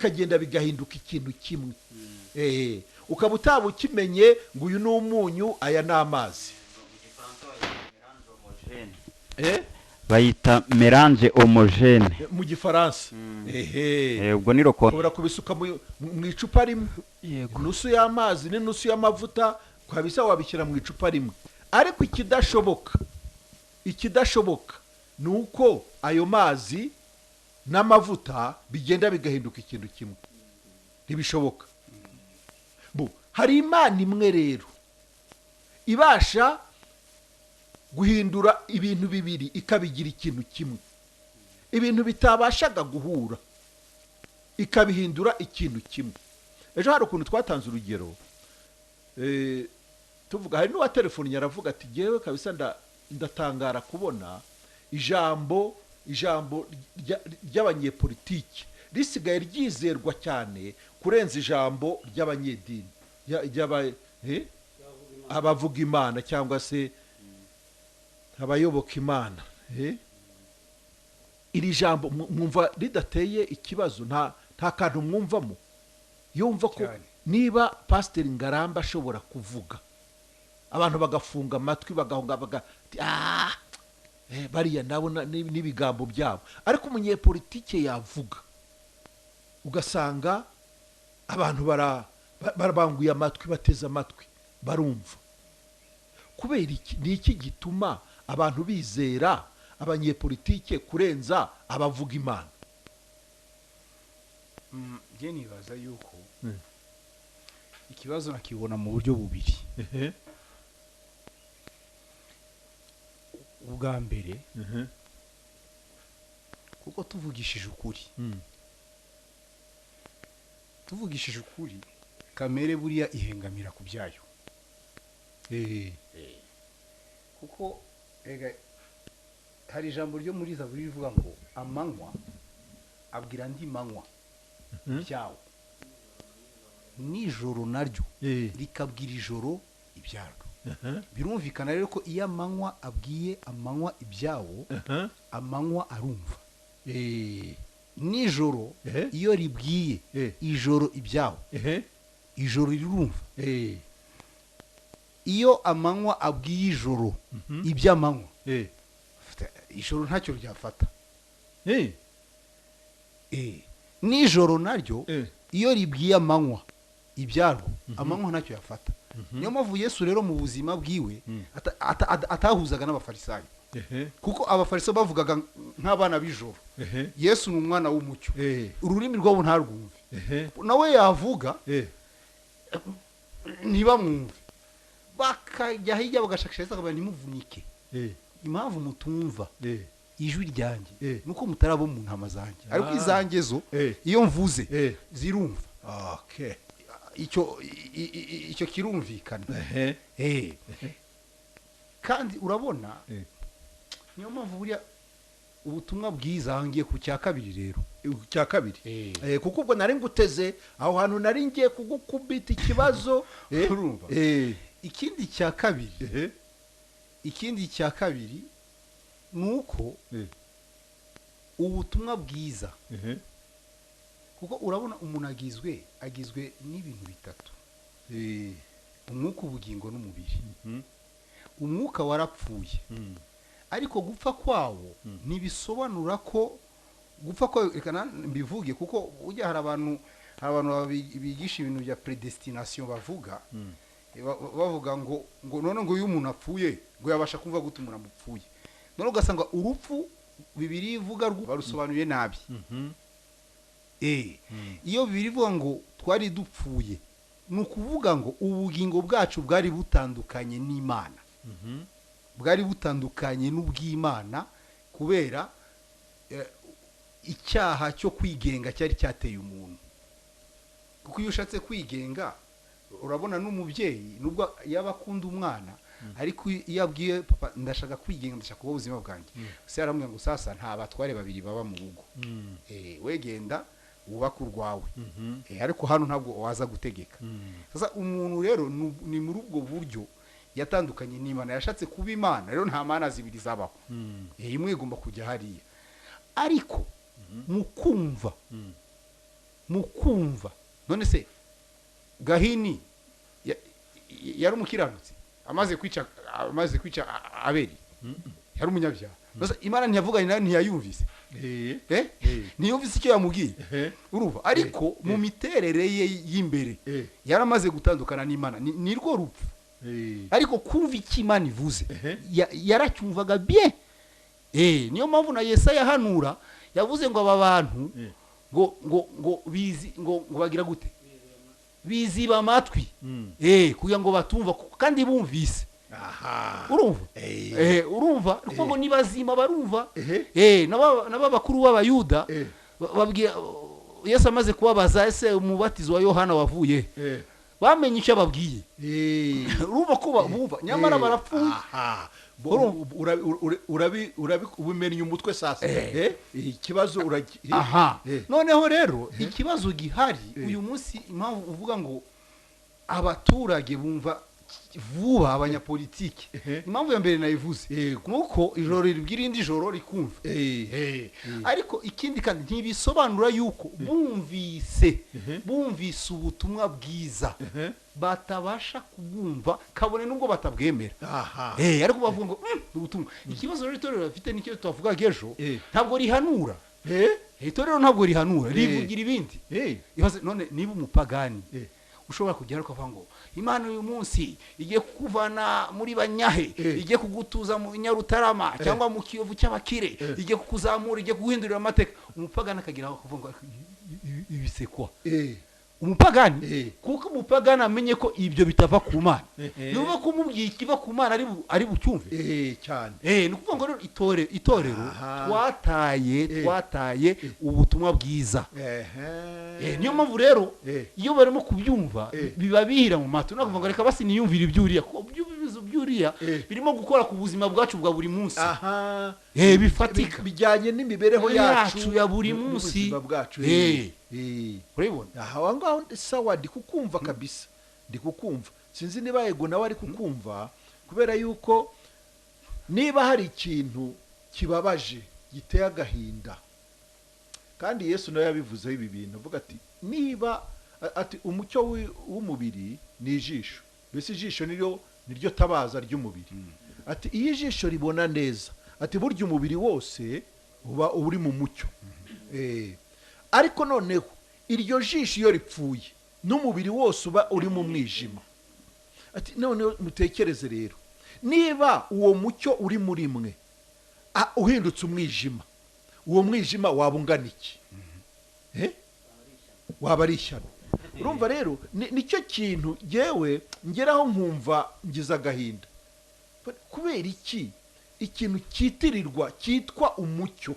bikagenda bigahinduka ikintu kimwe. Ukaba utaba ukimenye ngo uyu ni umunyu, aya ni amazi. bayita mélange homogène mu gifaransa. ubwo ni roko ubura kubisuka mu icupa rimwe, nusu y'amazi n'nusu y'amavuta, kwabisa wabishyira mu icupa rimwe. Ariko ikidashoboka nuko ayo mazi n'amavuta bigenda bigahinduka ikintu kimwe. Ntibishoboka. Hari Imana imwe rero ibasha guhindura ibintu bibiri ikabigira ikintu kimwe, ibintu bitabashaga guhura ikabihindura ikintu kimwe. Ejo hari ukuntu twatanze urugero, tuvuga hari n'uwa telefoni yaravuga ati jewe kabisa ndatangara kubona ijambo ry'abanyepolitiki risigaye ryizerwa cyane kurenza ijambo ry'abanyedini, abavuga Imana cyangwa se abayoboka Imana. Iri jambo mwumva ridateye ikibazo? nta kantu mwumvamo? Yumva ko niba Pasiteri Ngaramba ashobora kuvuga abantu bagafunga amatwi bagahunga bariya ndabona n'ibigambo byabo, ariko umunyepolitike yavuga ugasanga abantu barabanguye amatwi, bateze amatwi, barumva. Kubera iki? Ni iki gituma abantu bizera abanyepolitike kurenza abavuga Imana? Njye nibaza yuko ikibazo nakibona mu buryo bubiri. Ubwa mbere kuko tuvugishije ukuri kamere buriya ihengamira ku byayo. Kuko hari ijambo ryo muri Zaburi rivuga ngo amanywa abwira andi manywa ibyawo, nijoro naryo rikabwira ijoro ibyarwo. Birumvikana rero ko iyo amanywa abwiye amanywa ibyawo, amanywa arumva. Nijoro iyo ribwiye ijoro ibyawo, ijoro rirumva. Iyo amanywa abwiye ijoro iby'amanywa, ijoro ntacyo ryafata. Nijoro naryo iyo ribwiye amanywa ibyarwo, amanywa ntacyo yafata. Niyo mpamvu Yesu rero mu buzima bwiwe atahuzaga n'abafarisayo, kuko abafarisayo bavugaga nk'abana b'ijoro. Yesu ni umwana w'umucyo, ururimi rwabo ntarwumve. Nawe yavuga ntibamwumve, bakajya hirya bagashakisha bakabona ntimuvunike. Impamvu mutumva ijwi ryanjye nuko mutarabo mu ntama zanjye, ariko izanjye zo iyo mvuze zirumva. icyo kirumvikana. Kandi urabona niyo mpamvu buriya ubutumwa bwiza hangiye ku cya kabiri rero. Cya kabiri kuko ubwo nari nguteze aho hantu, nari ngiye kugukubita ikibazo. Ikindi cya kabiri nuko ubutumwa bwiza, kuko urabona umuntu agizwe n'ibintu bitatu: umwuka, ubugingo n'umubiri. Umwuka warapfuye, ariko gupfa kwawo ntibisobanura ko gupfa kwawo, reka mbivuge, kuko ujya hari abantu bigisha ibintu bya predestination, bavuga ngo none ngo iyo umuntu apfuye ngo yabasha kumva gute umuntu amupfuye. None ugasanga urupfu Bibiliya ivuga barusobanuye nabi. Iyo Bibiliya ivuga ngo twari dupfuye, ni ukuvuga ngo ubugingo bwacu bwari butandukanye n'Imana, bwari butandukanye n'ubw'Imana, kubera icyaha cyo kwigenga cyari cyateye umuntu. Kuko iyo ushatse kwigenga, urabona n'umubyeyi nubwo yaba akunda umwana, ariko iyo abwiye papa ndashaka kwigenga, ndashaka kuba ubuzima bwanjye, se yaramubwira ngo sasa nta batware babiri baba mu rugo, wegenda wubaka urwawe, ariko hano ntabwo waza gutegeka. Sasa umuntu rero ni muri ubwo buryo yatandukanye n'Imana, yashatse kuba Imana. Rero nta mana zibiri zabaho, imwe igomba kujya hariya. Ariko mu kumva mu kumva none se Gahini yari umukiranutsi amaze kwica Abeli yari umunyabyaha basa Imana ntiyavuganye nayo ntiyayumvise ntiyumvise icyo yamubwiye urumva ariko mu miterere ye y'imbere yaramaze gutandukana n'Imana ni rwo rupfu ariko kumva icyo Imana ivuze yaracyumvaga bien niyo mpamvu na Yesaya hanura yavuze ngo aba bantu ngo bizi ngo bagira gute biziba amatwi kugira ngo batumva kandi bumvise urumva kuko ngo nibazima barumva naba bakuru b'abayuda babwiye Yesu amaze kubabaza ese umubatizo wa Yohana wavuye bamenye icyo ababwiye urumva ko bumva nyamara barapfuye ubimenye umutwe sasa ikibazo noneho rero ikibazo gihari uyu munsi impamvu uvuga ngo abaturage bumva vuba abanyapolitike impamvu ya mbere nayivuze nuko ijoro ribwira indi joro rikumva ariko ikindi kandi ntibisobanura yuko bumvise ubutumwa bwiza batabasha kubumva kabone nubwo batabwemera ariko bavuga ngo ubutumwa ikibazo rero itorero bafite nicyo tuvuga ejo ntabwo rihanura itorero ntabwo rihanura rivugira ibindi none niba umupagani ushobora kugera ukavuga ngo Imana uyu munsi igiye kukuvana muri Banyahe igiye kugutuza mu Nyarutarama cyangwa mu Kiyovu cy'abakire igiye kukuzamura igiye kuguhindurira amateka umupagani akagira aho kuvuga ngo ibisekwa umupagani kuko umupagani amenye ko ibyo bitava ku Mana nuba kumubwiye ikiva ku Mana ari bucyumve cyane ni ukuvuga ngo itorero twataye ubutumwa bwiza niyo mpamvu rero iyo barimo kubyumva biba bihira mu matwi no kuvuga ngo reka basi niyumvire ibyuriya kuko byuriya birimo gukora ku buzima bwacu bwa buri munsi bifatika bijyanye n'imibereho yacu ya buri munsi urabibona aha ngaho sawa ndikukumva kabisa ndikukumva sinzi niba yego nawe ari kukumva kubera yuko niba hari ikintu kibabaje giteye agahinda kandi Yesu nawe yabivuzeho ibi bintu avuga ati niba ati umucyo w'umubiri ni ijisho mbese ijisho niryo tabaza ry'umubiri ati iyo ijisho ribona neza ati burya umubiri wose uba uri mu mucyo ariko noneho iryo jisho iyo ripfuye n'umubiri wose uba uri mu mwijima ati noneho mutekereze rero niba uwo mucyo uri muri mwe uhindutse umwijima uwo mwijima waba ungana iki waba ari ishyano urumva rero nicyo kintu yewe ngeraho nkumva ngize agahinda kubera iki ikintu cyitirirwa cyitwa umucyo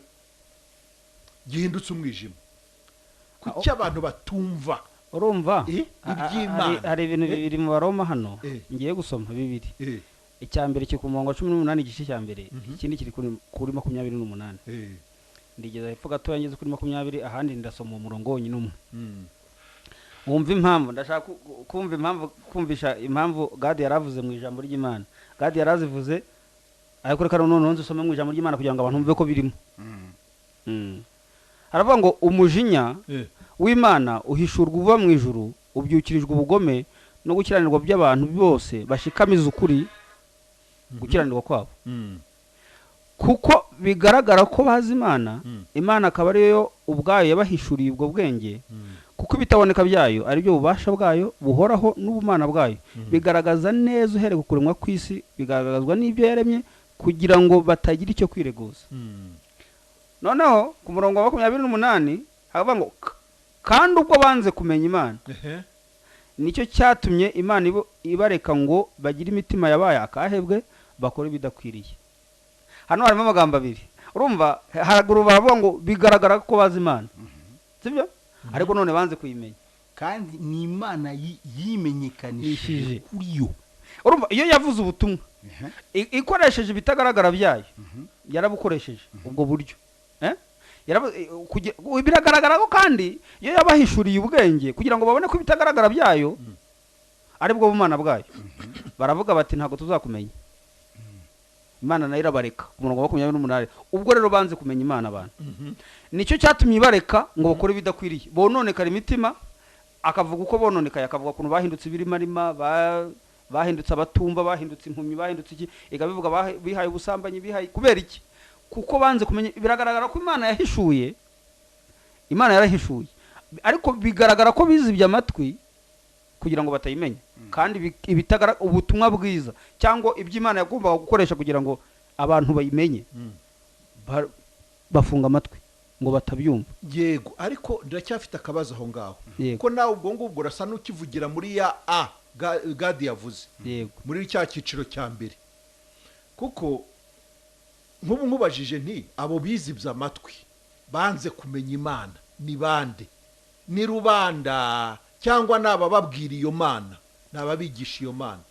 gihindutse umwijima kuki abantu batumva urumva iby'Imana hari ibintu bibiri mu Baroma hano ngiye gusoma bibiri icya mbere cyo ku murongo wa 18 igice cya mbere ikindi kiri kuri 28 ndigeza hepfo gato yangeze kuri 20 ahandi ndasoma umurongo wonyine umwe wumva impamvu ndashaka kumvisha impamvu God yaravuze mu ijambo ry'Imana God yarazivuze ariko reka none nzusome mu ijambo ry'Imana kugira ngo abantu bumve ko birimo haravuga ngo umujinya w'Imana uhishurwa uva mu ijuru ubyukirijwe ubugome no gukiranirwa by'abantu bose bashikamiza ukuri gukiranirwa kwabo kuko bigaragara ko bazi Imana akaba ariyo ubwayo yabahishuriye ubwo bwenge kuko bitaboneka byayo ari byo bubasha bwayo buhoraho n'ubumana bwayo bigaragaza neza uhereye kuremwa kw'isi bigaragazwa n'ibyo yaremye kugira ngo batagira icyo kwireguza noneho ku murongo wa 28 havuga ngo kandi ubwo banze kumenya Imana nicyo cyatumye Imana ibareka ngo bagire imitima yabaye akahebwe bakora ibidakwiriye hano harimo amagambo abiri urumva haraguru baravuga ngo bigaragara ko bazi Imana sibyo ariko none banze kuyimenya kandi ni Imana yimenyekanishije kuri yo urumva iyo yavuze ubutumwa ikoresheje ibitagaragara byayo yarabukoresheje ubwo buryo biragaragara ko kandi iyo yabahishuriye ubwenge kugira ngo babone ko ibitagaragara byayo ari bwo bumana bwayo baravuga bati ntabwo tuzakumenya imana nayo irabareka ku murongo wa 28. ubwo rero banze kumenya imana abantu nicyo cyatumye ibareka ngo bakore ibidakwiriye bononekara imitima, akavuga uko bononekaye, akavuga ukuntu bahindutse ibirimarima, bahindutse abatumva, bahindutse impumyi, bahindutse iki, ikabivuga bihaye ubusambanyi, bihaye kubera iki? Kuko banze kumenya. Biragaragara ko imana yahishuye, imana yarahishuye, ariko bigaragara ko bizibye amatwi kugira ngo batayimenya. Kandi ibitagara ubutumwa bwiza cyangwa iby'Imana yagombaga gukoresha kugira ngo abantu bayimenye, bafunga amatwi ngo batabyumva. Yego, ariko ndacyafite akabazo aho ngaho, ko nawe ubwo ngubwo urasa n'ukivugira muri ya gadi yavuze, muri cya cyiciro cya mbere. Kuko nk'ubu nkubajije nti abo bizibye amatwi banze kumenya imana ni bande? Ni rubanda cyangwa nabababwira iyo mana, nababigisha iyo mana?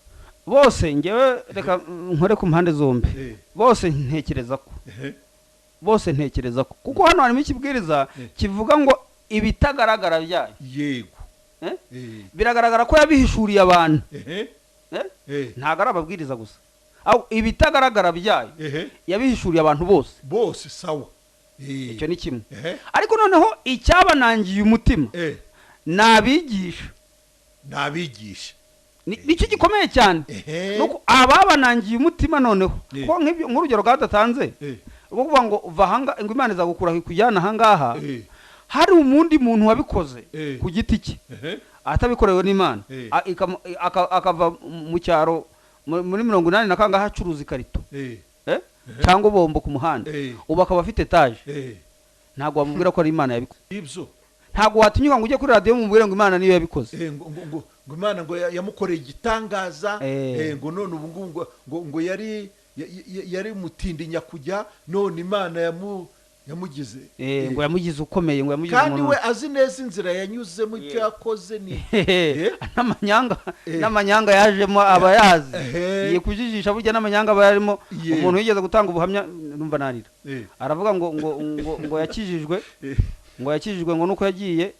Bose ngewe reka nkore ku mpande zombi. Bose ntekereza ko bose ntekereza ko kuko hano harimo ikibwiriza kivuga ngo ibitagaragara byayo. Yego, biragaragara ko yabihishuriye abantu, ntago ari ababwiriza gusa, aho ibitagaragara byayo yabihishuriye abantu bose. Sawa, icyo ni kimwe. Ariko noneho icyabanangiye umutima nabigisha nicyo gikomeye cyane, nuko ababanangiye umutima noneho ko nk'urugero gadatanze rwo kuvuga ngo vahanga ngo imana izagukura kujyana ahangaha, hari umundi muntu wabikoze ku giti cye atabikorewe n'Imana, akava mu cyaro muri 80 na kangaha acuruza ikarito cyangwa bombo ku muhanda, ubu akaba afite etaje. Ntabwo wamubwira ko ari Imana yabikoze ibyo, ntabwo watinyuka ngo ujye kuri radio mubwire ngo Imana niyo yabikoze. ngo Imana ngo yamukoreye igitangaza, ngo none ubu ngo yari mutindi nyakujya, none Imana yamugize ngo yamugize ukomeye, ngo yamugize kandi we azi neza inzira yanyuzemo, icyo yakoze ni n'amanyanga yajemo abayazi, ye kujijisha burya n'amanyanga abayarimo. Umuntu yigeze gutanga ubuhamya numva narira, aravuga ngo yakijijwe, ngo yakijijwe ngo nuko yagiye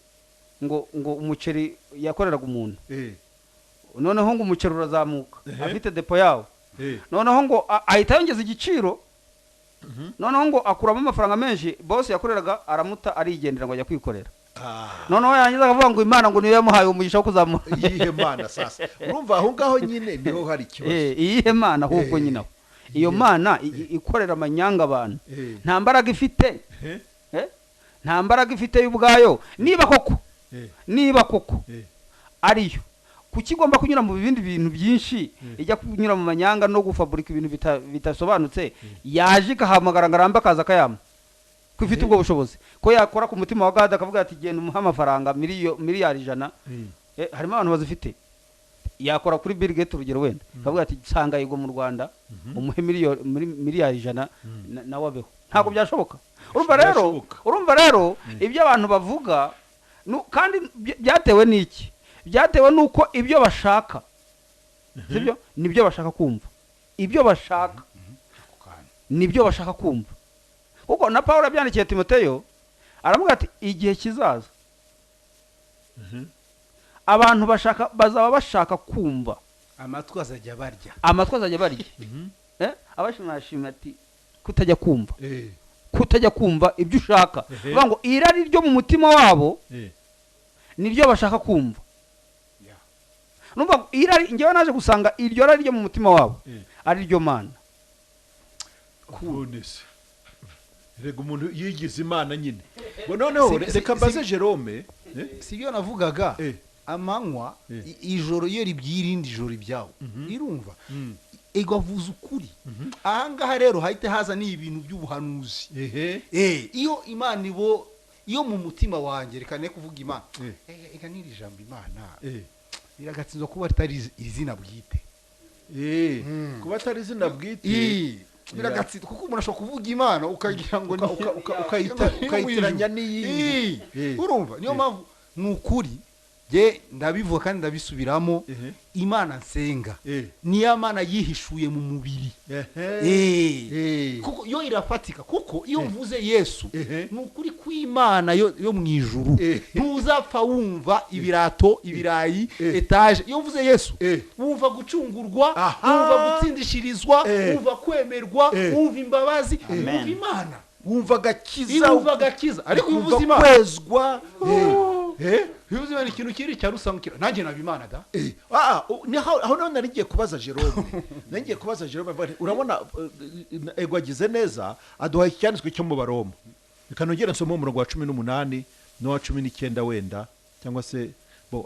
ngo umuceri yakoreraga umuntu, noneho ngo umuceri urazamuka afite depo yawo, noneho ngo ahita yongeza igiciro, noneho ngo akuramo amafaranga menshi, boss yakoreraga aramuta arigendera ngo ajya kwikorera. Noneho yangiza akavuga ngo Imana ngo niyo yamuhaye umugisha wo kuzamura. Iyihe Mana sasa? Urumva aho ngaho nyine niho hari ikibazo. Iyihe Mana ahubwo nyine aho, iyo Mana ikorera amanyanga abantu, nta mbaraga ifite, nta mbaraga ifite y'ubwayo. Niba koko ariyo, kuki igomba kunyura mu bindi bintu byinshi, ijya kunyura mu manyanga no gufaburika ibintu bitasobanutse? Yaje ikahamagara ngaramba akaza akayama, ko ifite ubwo bushobozi, ko yakora ku mutima wa God akavuga ati genda umuha amafaranga miliyari 100. Harimo abantu bazifite, yakora kuri Bill Gates urugero wenda, akavuga ati sanga yigo mu Rwanda umuhe miliyari 100 nawe abeho. Ntabwo byashoboka. Urumva rero ibyo abantu bavuga kandi byatewe n'iki? Byatewe nuko ibyo bashaka, sibyo? Nibyo bashaka kumva, ibyo bashaka nibyo bashaka kumva. Kuko na Paulo abyandikiye Timoteyo aravuga ati igihe kizaza abantu bazaba bashaka kumva, amatwi azajya barya, abashimashima ati kutajya kumva ibyo ushaka. Bavuga ngo irari ryo mu mutima wabo niryo bashaka kumva. Numva irari, ngewe naje gusanga iryo rari ryo mu mutima wabo ari ryo Mana. Kubonese rega umuntu yigize Imana nyine. Ngo noneho reka mbaze Jerome, sibyo navugaga, amanywa ijoro iyo ribyirindi ijoro ibyawo, irumva ego avuze ukuri. Ahangaha rero hahite haza ni ibintu by'ubuhanuzi. Iyo Imana iyo mu mutima wanjye, reka ne kuvuga Imana, ega niri jambo Imana biragatsinzwa kuba atari izina bwite, kuba atari izina bwite biragatsinzwa, kuko umuntu ashobora kuvuga Imana ukagira ngo ukayitiranya n'iyindi. Urumva, niyo mpamvu ni ukuri je ndabivuga kandi ndabisubiramo Imana nsenga niyo Mana yihishuye mu mubiri kuko yo irafatika kuko iyo mvuze Yesu nukuri kw'Imana yo mu ijuru ntuzapfa wumva ibirato ibirayi etage iyo mvuze Yesu wumva gucungurwa wumva gutsindishirizwa wumva kwemerwa wumva imbabazi wumva Imana wumva gakiza ariko wumva uvuze Imana kwezwa bivuze Imana ikintu kiri cya rusangukira nanjye naba Imana da aho none narigiye kubaza Jerome urabona ego agize neza aduha icyanditswe cyo mu Baroma reka nongere nsome umurongo wa 18 n'uwa 19 wenda cyangwa se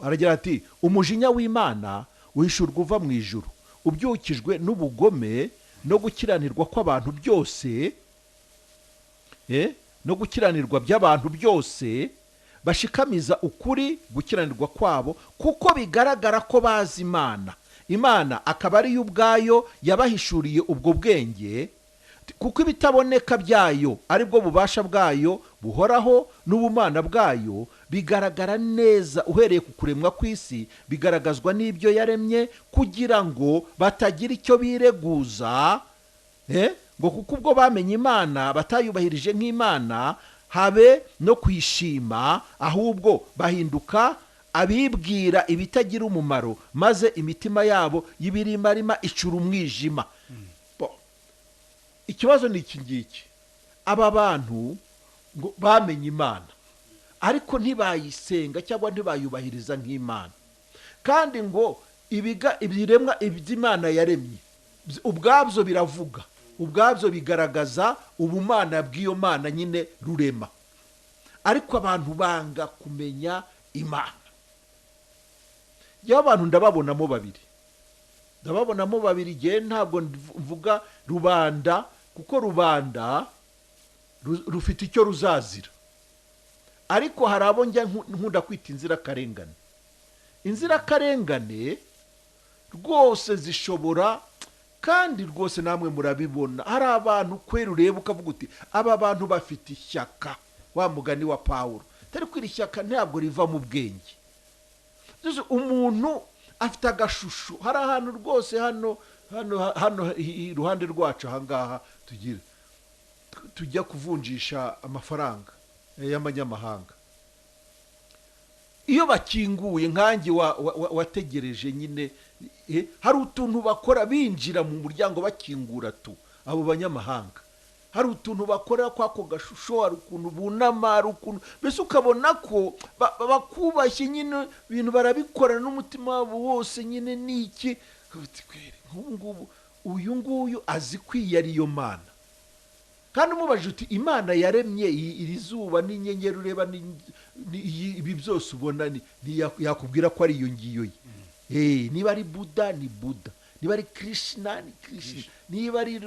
aragira ati umujinya w'Imana wishurwa uva mu ijuru ubyukijwe n'ubugome no gukiranirwa kw'abantu byose no gukiranirwa by'abantu byose bashikamiza ukuri gukiranirwa kwabo kuko bigaragara ko bazi Imana akaba ari yo ubwayo yabahishuriye ubwo bwenge kuko ibitaboneka byayo ari bwo bubasha bwayo buhoraho n'ubumana bwayo bigaragara neza uhereye ku kuremwa kw'isi bigaragazwa n'ibyo yaremye kugira ngo batagira icyo bireguza ngo kuko ubwo bamenye Imana batayubahirije nk'Imana habe no kwishima ahubwo bahinduka abibwira ibitagira umumaro maze imitima yabo y'ibirimarima icura umwijima. Ikibazo ni iki ngiki, aba bantu ngo bamenye Imana ariko ntibayisenga cyangwa ntibayubahiriza nk'Imana, kandi ngo ibiremwa iby'Imana yaremye ubwabyo biravuga, ubwabyo bigaragaza ubumana bw'iyo Mana nyine rurema, ariko abantu banga kumenya Imana. Iyo abantu ndababonamo babiri, igihe ntabwo mvuga rubanda kuko rubanda rufite icyo ruzazira, ariko hari abo njya nkunda kwita inzirakarengane. Inzirakarengane rwose zishobora, kandi rwose namwe murabibona, hari abantu kwera ureba ukavuga uti aba bantu bafite ishyaka, wa mugani wa Pawulo, atari ko iri shyaka ntabwo riva mu bwenge. Umuntu afite agashusho, hari ahantu rwose hano iruhande rwacu ahangaha tujya kuvunjisha amafaranga y'amanyamahanga. Iyo bakinguye nkange wategereje nyine, hari utuntu bakora binjira mu muryango bakingura abo banyamahanga, hari utuntu bakora kwako gashusho, hari ukuntu bunama, hari ukuntu mbese ukabona ko bakubashye nyine, ibintu barabikora n'umutima wabo wose nyine. Niki ngubu uyu nguyu azi kwiyari iyo Mana, kandi umubajije uti Imana yaremye iri zuba n'inyenyeri ureba ibi byose ubona, yakubwira ko ari iyo ngiyo ye. Niba ari Buddha ni Buddha, niba ari Krishna ni Krishna, niba ari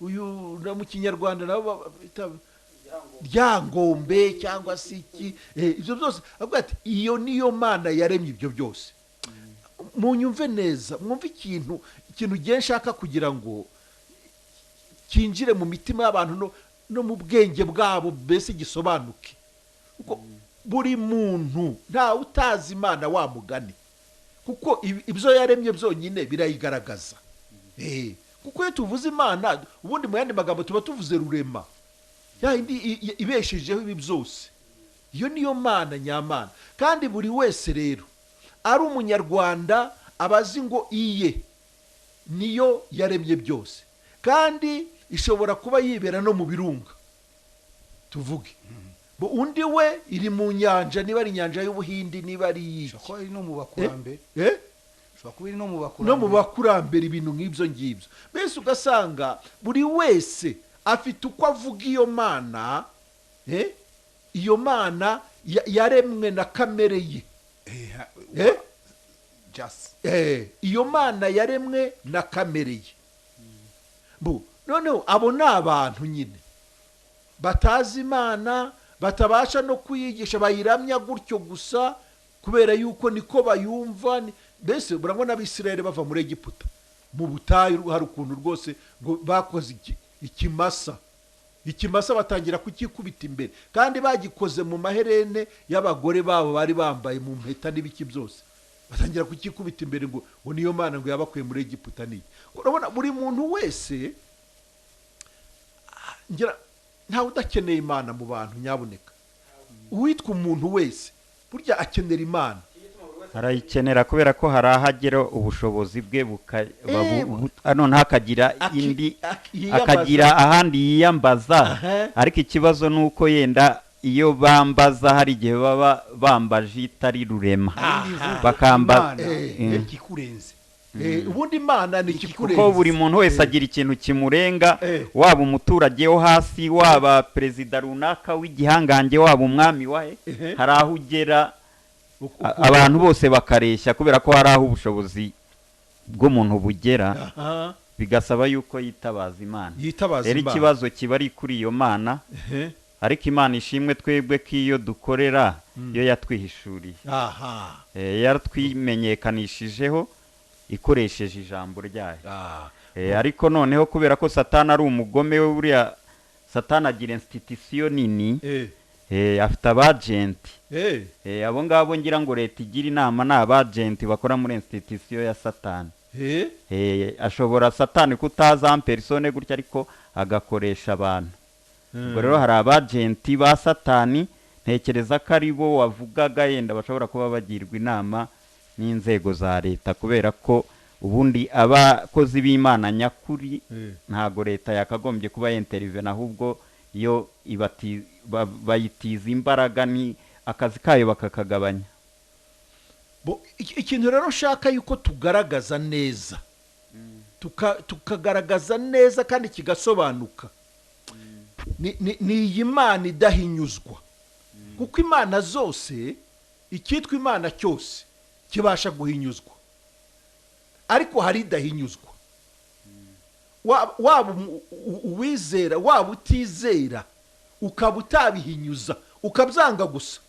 uyu mu kinyarwanda nabo ryangombe cyangwa se iki, ibyo byose avuga ati iyo niyo Mana yaremye ibyo byose. Munyumve neza, mwumve ikintu ugiye nshaka kugira ngo kinjire mu mitima y'abantu no mu bwenge bwabo, mbese gisobanuke. Buri muntu ntawe utazi Imana wa mugani, kuko ibyo yaremye byonyine birayigaragaza. Kuko iyo tuvuze Imana, ubundi mu yandi magambo tuba tuvuze rurema, yindi ibeshejeho ibi byose. Iyo niyo Mana nyamana, kandi buri wese rero ari umunyarwanda abazi ngo iye niyo yaremye byose, kandi ishobora kuba yibera no mu birunga tuvuge. Undi we iri mu nyanja, niba ari inyanja y'Ubuhindi, niba ari iki, no mu bakurambere no mu bakurambere, ibintu nk'ibyo ngibyo. Mbese ugasanga buri wese afite uko avuga iyo Mana, iyo Mana yaremwe na kamere ye. Iyo Mana yaremwe na kamere ye. Noneho abo ni abantu nyine batazi Imana, batabasha no kuyigisha, bayiramya gutyo gusa kubera yuko niko bayumva. Mbese murabona Abisirayeli bava muri Egiputa mu butayu, hari ukuntu rwose ngo bakoze ikimasa, ikimasa batangira kukikubita imbere kandi bagikoze mu maherene y'abagore babo bari bambaye mu mpeta n'ibiki byose batangira kukikubita imbere ngo niyo mana ngo yabakuye muri Egiputa niye. Urabona buri muntu wese ntawe udakeneye imana mu bantu nyabuneka. Uwitwa umuntu wese burya akenera imana, arayikenera kubera ko hari ahagera ubushobozi bwe noneho akagira indi akagira ahandi yiyambaza. Ariko ikibazo ni uko yenda iyo bambaza hari igihe baba bambaje itari rurema bakamba kikurenze. Ubundi imana ni ikikurenze kuko buri muntu wese agira ikintu kimurenga, waba umuturage wo hasi, waba perezida runaka w'igihangange, waba umwami wahe, hari aho ugera abantu bose bakareshya kubera ko hari aho ubushobozi bw'umuntu bugera, bigasaba yuko yitabaza imana. Rero ikibazo kiba ari kuri iyo mana, ariko imana ishimwe twebwe ko iyo dukorera iyo yatwihishuriye, yaratwimenyekanishije ikoresheje ijambo ryayo. Ariko noneho kubera ko satani ari umugome we, buriya satani agira institution nini, afite abagenti, abo ngabo ngira ngo leta igira inama ni abagenti bakora muri institution ya satani. Ashobora satani kutaza persone gutya ariko agakoresha abantu. Ubwo rero hari abagenti ba satani, ntekereza ko ari bo wavugaga yenda bashobora kuba bagirwa inama n'inzego za leta, kubera ko ubundi abakozi b'Imana nyakuri ntago leta yakagombye kuba intervene, ahubwo iyo bayitiza imbaraga ni akazi kayo bakakagabanya. Ikintu rero nshaka yuko tugaragaza neza, tukagaragaza neza kandi kigasobanuka, ni iyi Imana idahinyuzwa. Kuko imana zose, icyitwa imana cyose kibasha guhinyuzwa, ariko hari idahinyuzwa. Waba uwizera waba utizera, ukaba utabihinyuza ukabyanga gusa,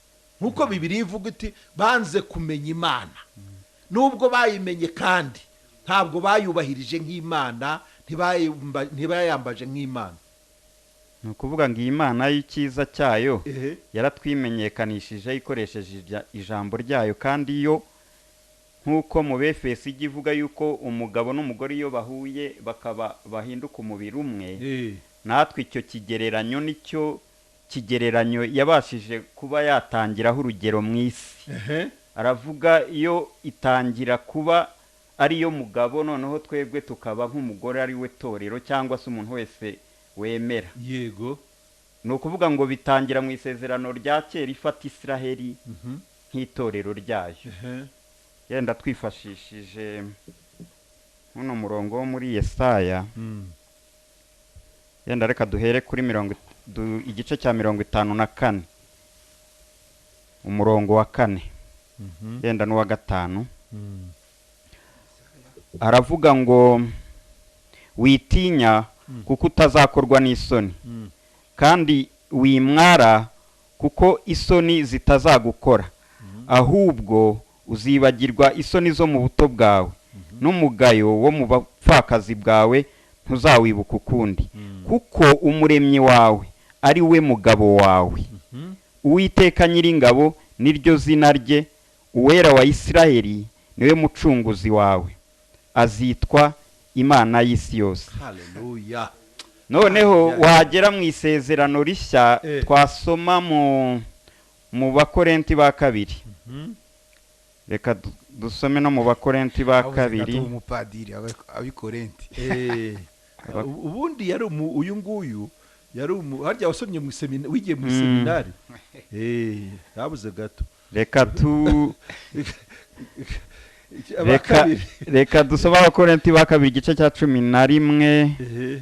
nkuko Bibiliya ivuga iti banze kumenya imana. Nubwo bayimenye kandi ntabwo bayubahirije nk'imana, ntibayambaje nk'imana. Ni ukuvuga ngo iyi Imana y'icyiza cyayo yaratwimenyekanishije ikoresheje ijambo ryayo, kandi yo nk'uko mu Befeso ijya ivuga yuko umugabo n'umugore iyo bahuye bakaba bahinduka umubiri umwe, natwe icyo kigereranyo nicyo kigereranyo yabashije kuba yatangiraho urugero mu isi. Aravuga iyo itangira kuba ariyo mugabo, noneho twebwe tukaba nk'umugore ari we torero cyangwa se umuntu wese wemera. Yego. Ni ukuvuga ngo bitangira mu isezerano rya kera ifata Isiraheli nk'itorero ryayo. Yenda twifashishije uno murongo wo muri Yesaya, yenda reka duhere kuri igice cya 54 umurongo wa 4 yenda n'uwa 5. Aravuga ngo witinya kuko utazakorwa n'isoni, kandi wimwara kuko isoni zitazagukora, ahubwo uzibagirwa isoni zo mu buto bwawe, n'umugayo wo mu bapfakazi bwawe ntuzawibuka ukundi, kuko umuremyi wawe ari we mugabo wawe. Uwiteka Nyiringabo niryo zina rye, uwera wa Isiraheli niwe mucunguzi wawe, azitwa Imana y'isi yose. Haleluya. Noneho wagera mu isezerano rishya twasoma mu Bakorenti ba kabiri. Reka dusome no mu Bakorenti ba kabiri. Umupadiri abikorenti. Ubundi yari uyu nguyu yari harya wasomye mu seminari, wigiye mu seminari. Yabuze gato. Reka dusoma Abakorenti ba kabiri igice cya 11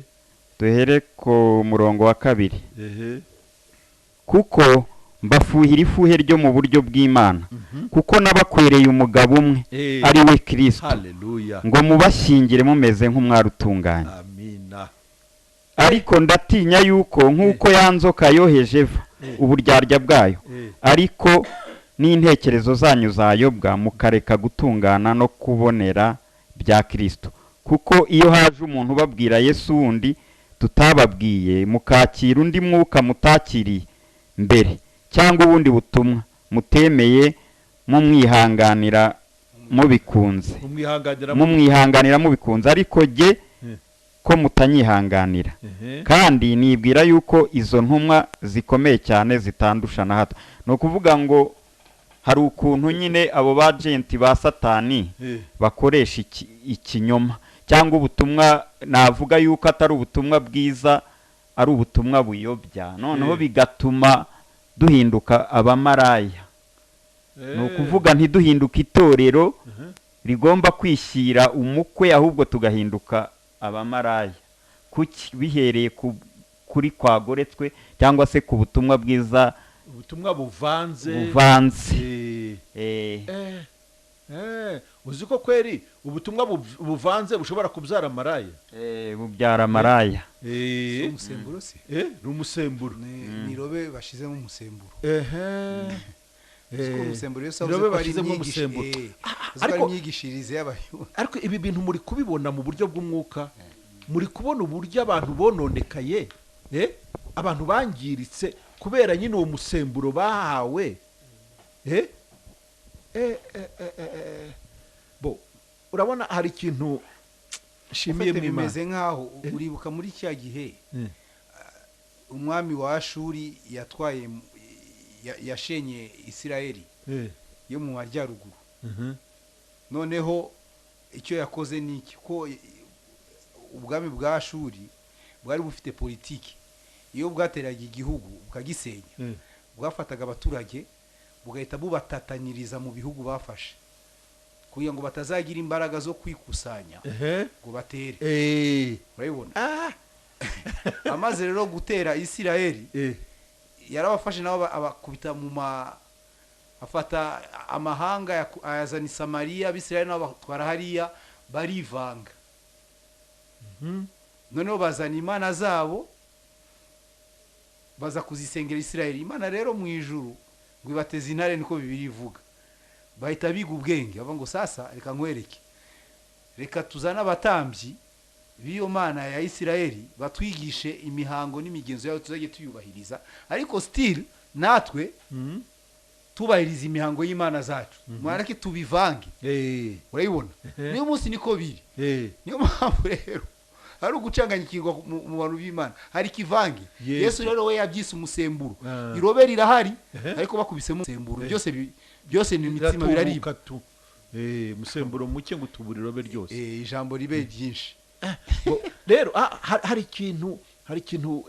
duhere ku murongo wa 2. Kuko mbafuhira ifuhe ryo mu buryo bw'Imana, kuko nabakwereye umugabo umwe ari we Kristo, ngo mubashyingire mumeze nk'umwari utunganye. Ariko ndatinya yuko nk'uko yanzoka yoheje Eva uburyarya bwayo, ariko n'intekerezo zanyu zayobwa mukareka gutungana no kubonera bya Kristo. Kuko iyo haje umuntu babwira Yesu wundi tutababwiye mukakira undi mwuka mutakiriye mbere cyangwa ubundi butumwa mutemeye mumwihanganira mubikunze ariko jye ko mutanyihanganira kandi nibwira yuko izo ntumwa zikomeye cyane zitandusha na hato ni ukuvuga ngo hari ukuntu nyine abo bajenti ba satani bakoresha ikinyoma cyangwa ubutumwa navuga yuko atari ubutumwa bwiza ari ubutumwa buyobya noneho bigatuma duhinduka abamaraya ni ukuvuga ntiduhinduke itorero rigomba kwishyira umukwe ahubwo tugahinduka abamaraya bihereye kuri kwagoretswe cyangwa se ku butumwa bwiza ubutumwa buvanze uzi ko kweri ubutumwa buvanze bushobora kubyara maraya bubyara maraya umusemburo se ni umusemburo ni robe bashizemo umusemburo umusemburo yose bashyizemo umusemburo imyigishirize y'abayuda ariko ibi bintu muri kubibona mu buryo bw'umwuka muri kubona uburyo abantu bononekaye abantu bangiritse kubera nyine uwo musemburo bahawe urabona hari ikintu nshimiye mu Imana bimeze nk'aho uribuka muri cya gihe umwami wa Ashuri yatwaye yashenye Isirayeli yo mu majyaruguru noneho icyo yakoze ni iki ko ubwami bwa Ashuri bwari bufite politiki iyo bwateraga igihugu bukagisenya bwafataga abaturage bugahita bubatatanyiriza mu bihugu bafashe kugira ngo batazagira imbaraga zo kwikusanya ngo batere urabibona amaze rero gutera Isirayeli yarabafashe nabo abakubita afata amahanga ayazana i Samariya Abisirayeli nabo batwara hariya barivanga noneho bazana imana zabo baza kuzisengera Isirayeli Imana rero mu ijuru ngo ibateze intare niko Bibiliya ivuga bahita biga ubwenge bavuga ngo sasa reka nkwereke reka tuzana abatambyi b'iyo mana ya Isirayeli batwigishe imihango n'imigenzo yayo tuzajye tuyubahiriza ariko still natwe tubahiriza imihango y'Imana zacu mwareke tubivange urayibona niyo munsi niko biri niyo mpamvu rero hari ugucanganyikirwa mu bantu b'Imana hari kivange Yesu rero we yabyise umusemburo irobe rirahari ariko bakubisemo umusemburo byose ni imitsima biraribwa umusemburo muke ngo tubura irobe ryose ijambo ribe byinshi rero hari ikintu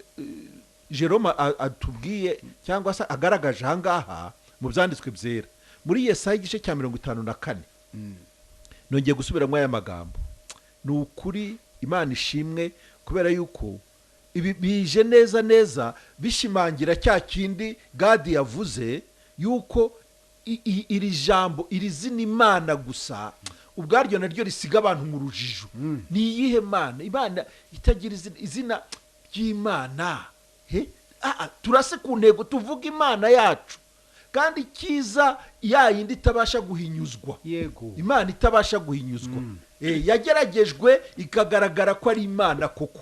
Jerome atubwiye cyangwa se agaragaje ahangaha mu byanditswe byera muri Yesaya igice cya 54 nongeye gusubiramo aya magambo ni ukuri Imana ishimwe kubera yuko ibi bije neza bishimangira cya kindi Gadi yavuze yuko iri jambo iri zina Imana gusa ubwaryo naryo risiga abantu mu rujijo ni iyihe mana Imana itagira izina ry'Imana turase ku ntego tuvuga Imana yacu kandi kiza yayindi itabasha guhinyuzwa yego Imana itabasha guhinyuzwa yageragejwe ikagaragara ko ari Imana koko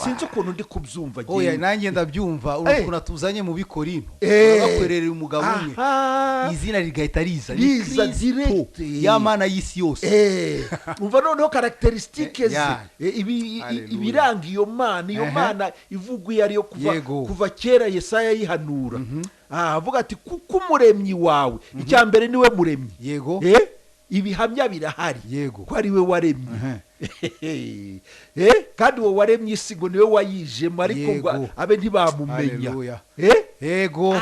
sinzi ukuntu ndi kubyumva oya nanjye ndabyumva urukuna tuzanye mu Bikorinto bakwererera umugabo umwe izina rigahita riza direct ya mana y'isi yose umva noneho karakteristike ze ibiranga iyo mana ivugwa iyo ariyo kuva kera Yesaya yihanura avuga ati kuko umuremyi wawe icya mbere niwe muremyi yego ibihamya birahari yego ko ari we waremye kandi wowe waremye isi ngo niwe wayijemo ariko ngo abe ntibamumenya yego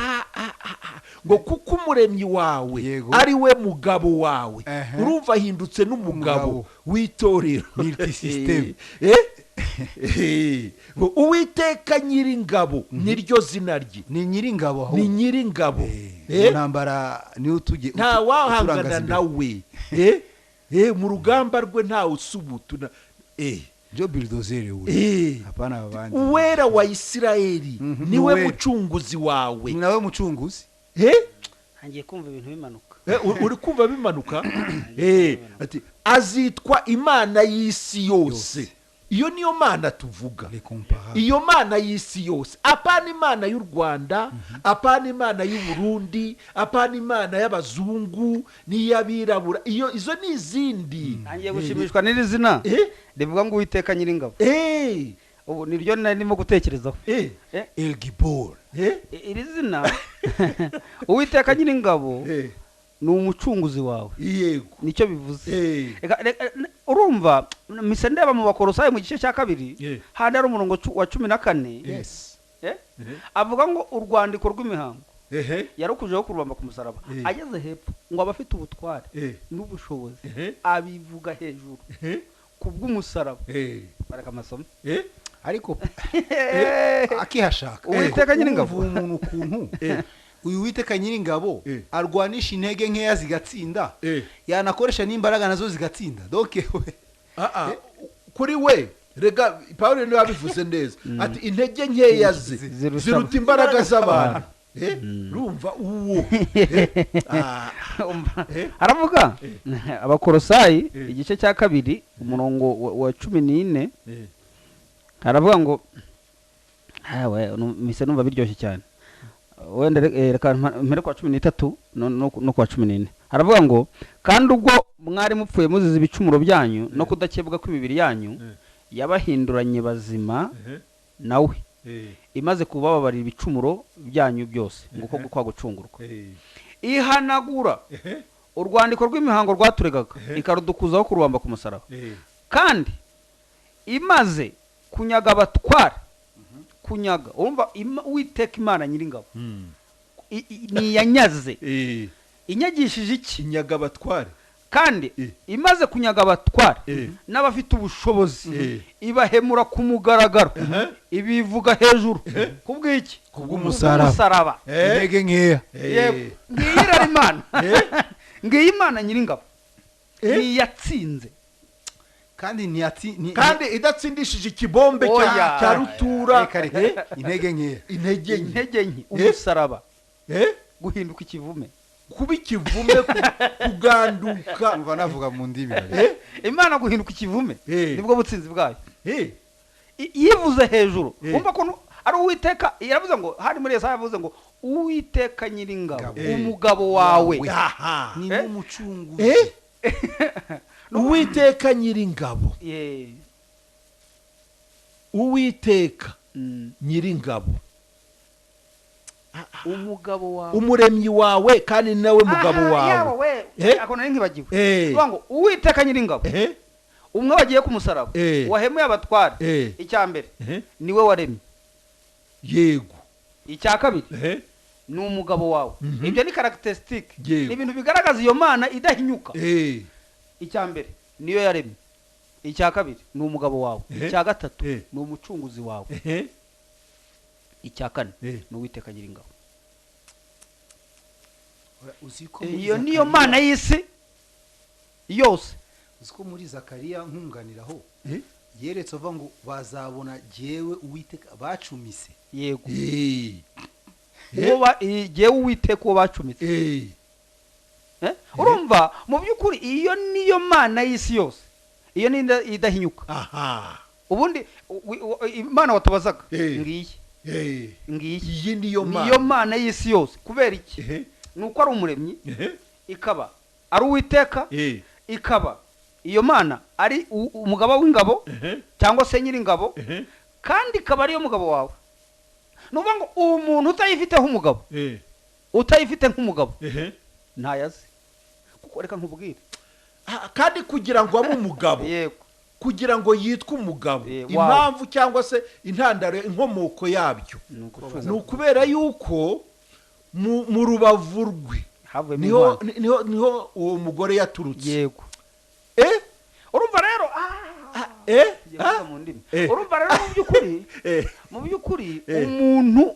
ngo kuko umuremyi wawe ari we mugabo wawe urumva ahindutse n'umugabo w'itorero multisystem Uwiteka nyiringabo niryo zina rye ni nyiringabo ni nyiringabo ntambara niwe tujye nta wahangana nawe mu rugamba rwe nta usubutu jo bulldozer we hapana abandi uwera wa Isirayeli niwe mucunguzi wawe ni nawe mucunguzi hangiye kumva ibintu bimanuka uri kumva bimanuka ati azitwa Imana y'isi yose iyo niyo mana tuvuga, Les comparables. iyo mana y'isi yose, apana imana y'u Rwanda, apana imana y'u Burundi, apana imana y'abazungu n'iy'abirabura, izo ni izindi. nangiye gushimishwa n'iri zina rivuga ngo Uwiteka Nyiringabo. Ubu niryo narimo gutekerezaho. El Gibor. Iri zina Uwiteka Nyiringabo ni umucunguzi wawe. Yego, nicyo bivuze. Urumva mise ndeba mu Bakolosayi mu gice cya 2 handi ari umurongo wa 14. Yes. Avuga ngo urwandiko rw'imihango yarukujeho kurubamba ku musaraba. Ageze hepfo ngo abafite ubutware n'ubushobozi abivuga hejuru kubw'umusaraba. Baraka amasomo Ariko akihashaka Uwiteka Nyiringabo umuntu ukuntu uyu Uwiteka Nyiringabo arwanisha intege nkeya zigatsinda, yanakoresha n'imbaraga nazo zigatsinda. Donc kuri we rega Pawulo niwe yabivuze neza ati intege nkeya ziruta imbaraga z'abantu. Rumva uwo aravuga Abakolosayi igice cya 2 umurongo wa 14 aravuga ngo mise numva biryoshye cyane, wenda reka mpere kwa 13 no kwa 14. Aravuga ngo kandi ubwo mwari mupfuye muzize ibicumuro byanyu no kudakebwa kw'imibiri yanyu yabahinduranye bazima nawe, imaze kubababarira ibicumuro byanyu byose nguko kwa gucungurwa, ihanagura urwandiko rw'imihango rwaturegaga ikarudukuzaho kurubamba ku musaraba, kandi imaze kunyaga abatware. Kunyaga urumva Uwiteka Imana Nyiringabo ni yanyaze inyagishije iki? Inyaga abatware, kandi imaze kunyaga abatware n'abafite ubushobozi ibahemura ku mugaragaro, ibivuga hejuru kubw'iki? Kubw'umusaraba. intege nkeya. Ngiyira Imana ngiyi Imana Nyiringabo ni yatsinze kandi kandi idatsindishije ikibombe cya rutura. intege nkeya, intege nke, umusaraba, guhinduka ikivume, kuba ikivume, kuganduka. umva navuga mu ndimi. Imana guhinduka ikivume nibwo butsinzi bwayo. Yivuze hejuru umva ko ari Uwiteka. Yaravuze ngo hari muri Yesaya yavuze ngo Uwiteka Nyiringabo umugabo wawe ni n'umucunguzi. Uwiteka Nyiringabo, Uwiteka Nyiringabo, umugabo wawe, umuremyi wawe kandi nawe mugabo wawe. Ako nari nkibagiwe. Ngo Uwiteka Nyiringabo umwe wagiye ku musaraba wahemuye abatware. Icya mbere niwe waremye. Yego. Icya kabiri ni umugabo wawe. Ibyo ni characteristic, ibintu bigaragaza iyo Mana idahinyuka. Icya mbere niyo yaremye, icya kabiri ni umugabo wawe, icya gatatu ni umucunguzi wawe, icya kane ni Uwiteka Nyiringabo. Iyo niyo Mana y'isi yose. Uziko muri Zakariya nkunganiraho yeretse ava ngo bazabona jewe Uwiteka bacumise. Yego. Jewe Uwiteka uwo bacumise. Urumva mu by'ukuri iyo niyo Mana y'isi yose, iyo ni idahinyuka. Ubundi Imana watabazaga ngiyi iyi niyo Mana y'isi yose. Kubera iki? Nuko ari umuremyi, ikaba ari Uwiteka, ikaba iyo Mana ari umugabo w'ingabo cyangwa se Nyiringabo, kandi ikaba ariyo mugabo wawe. Nuvuga ngo umuntu utayifiteho umugabo, utayifite nk'umugabo ntayazi. Kuko reka nkubwire, kandi kugira ngo abe umugabo, kugira ngo yitwe umugabo, impamvu cyangwa se intandaro, inkomoko yabyo ni ukubera yuko mu rubavu rwe niho uwo mugore yaturutse. Yego. Urumva rero urumva rero mu by'ukuri umuntu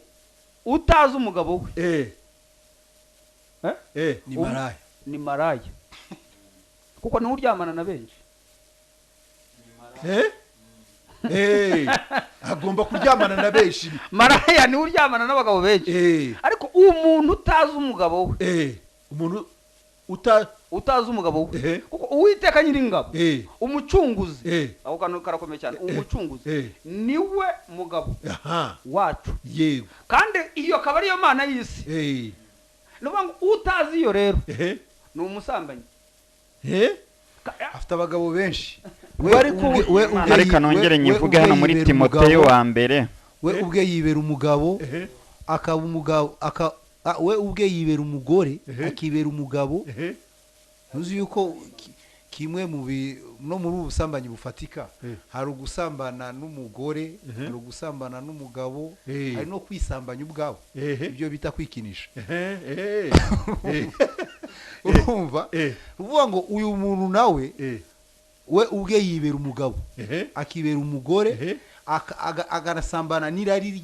utazi umugabo we ni maraya. Kuko niwe uryamana na benshi. Agomba kuryamana na benshi. Maraya niwe uryamana n'abagabo benshi. Ariko umuntu utazi umugabo we, umuntu utazi umugabo we Eh. kuko uwiteka nyiringabo Eh. umucunguzi Eh. ako kantu karakomeye cyane Eh. umucunguzi niwe mugabo aha wacu yego kandi iyo akaba ariyo mana y'isi eh ni ukuvuga ngo utazi iyo rero eh ni umusambanyi afite abagabo benshi ariko nongere nyivuge hano muri Timoteyo wa mbere we ubwe yibera umugabo akaba umugabo we ubwe yibera umugore akibera umugabo ntuzi yuko kimwe no muri ubu busambanyi bufatika hari ugusambana n'umugore hari ugusambana n'umugabo hari no kwisambanya ubwabo ibyo bita kwikinisha urumva uvuga ngo uyu muntu nawe we ubwe yibera umugabo akibera umugore aganasambana n'irari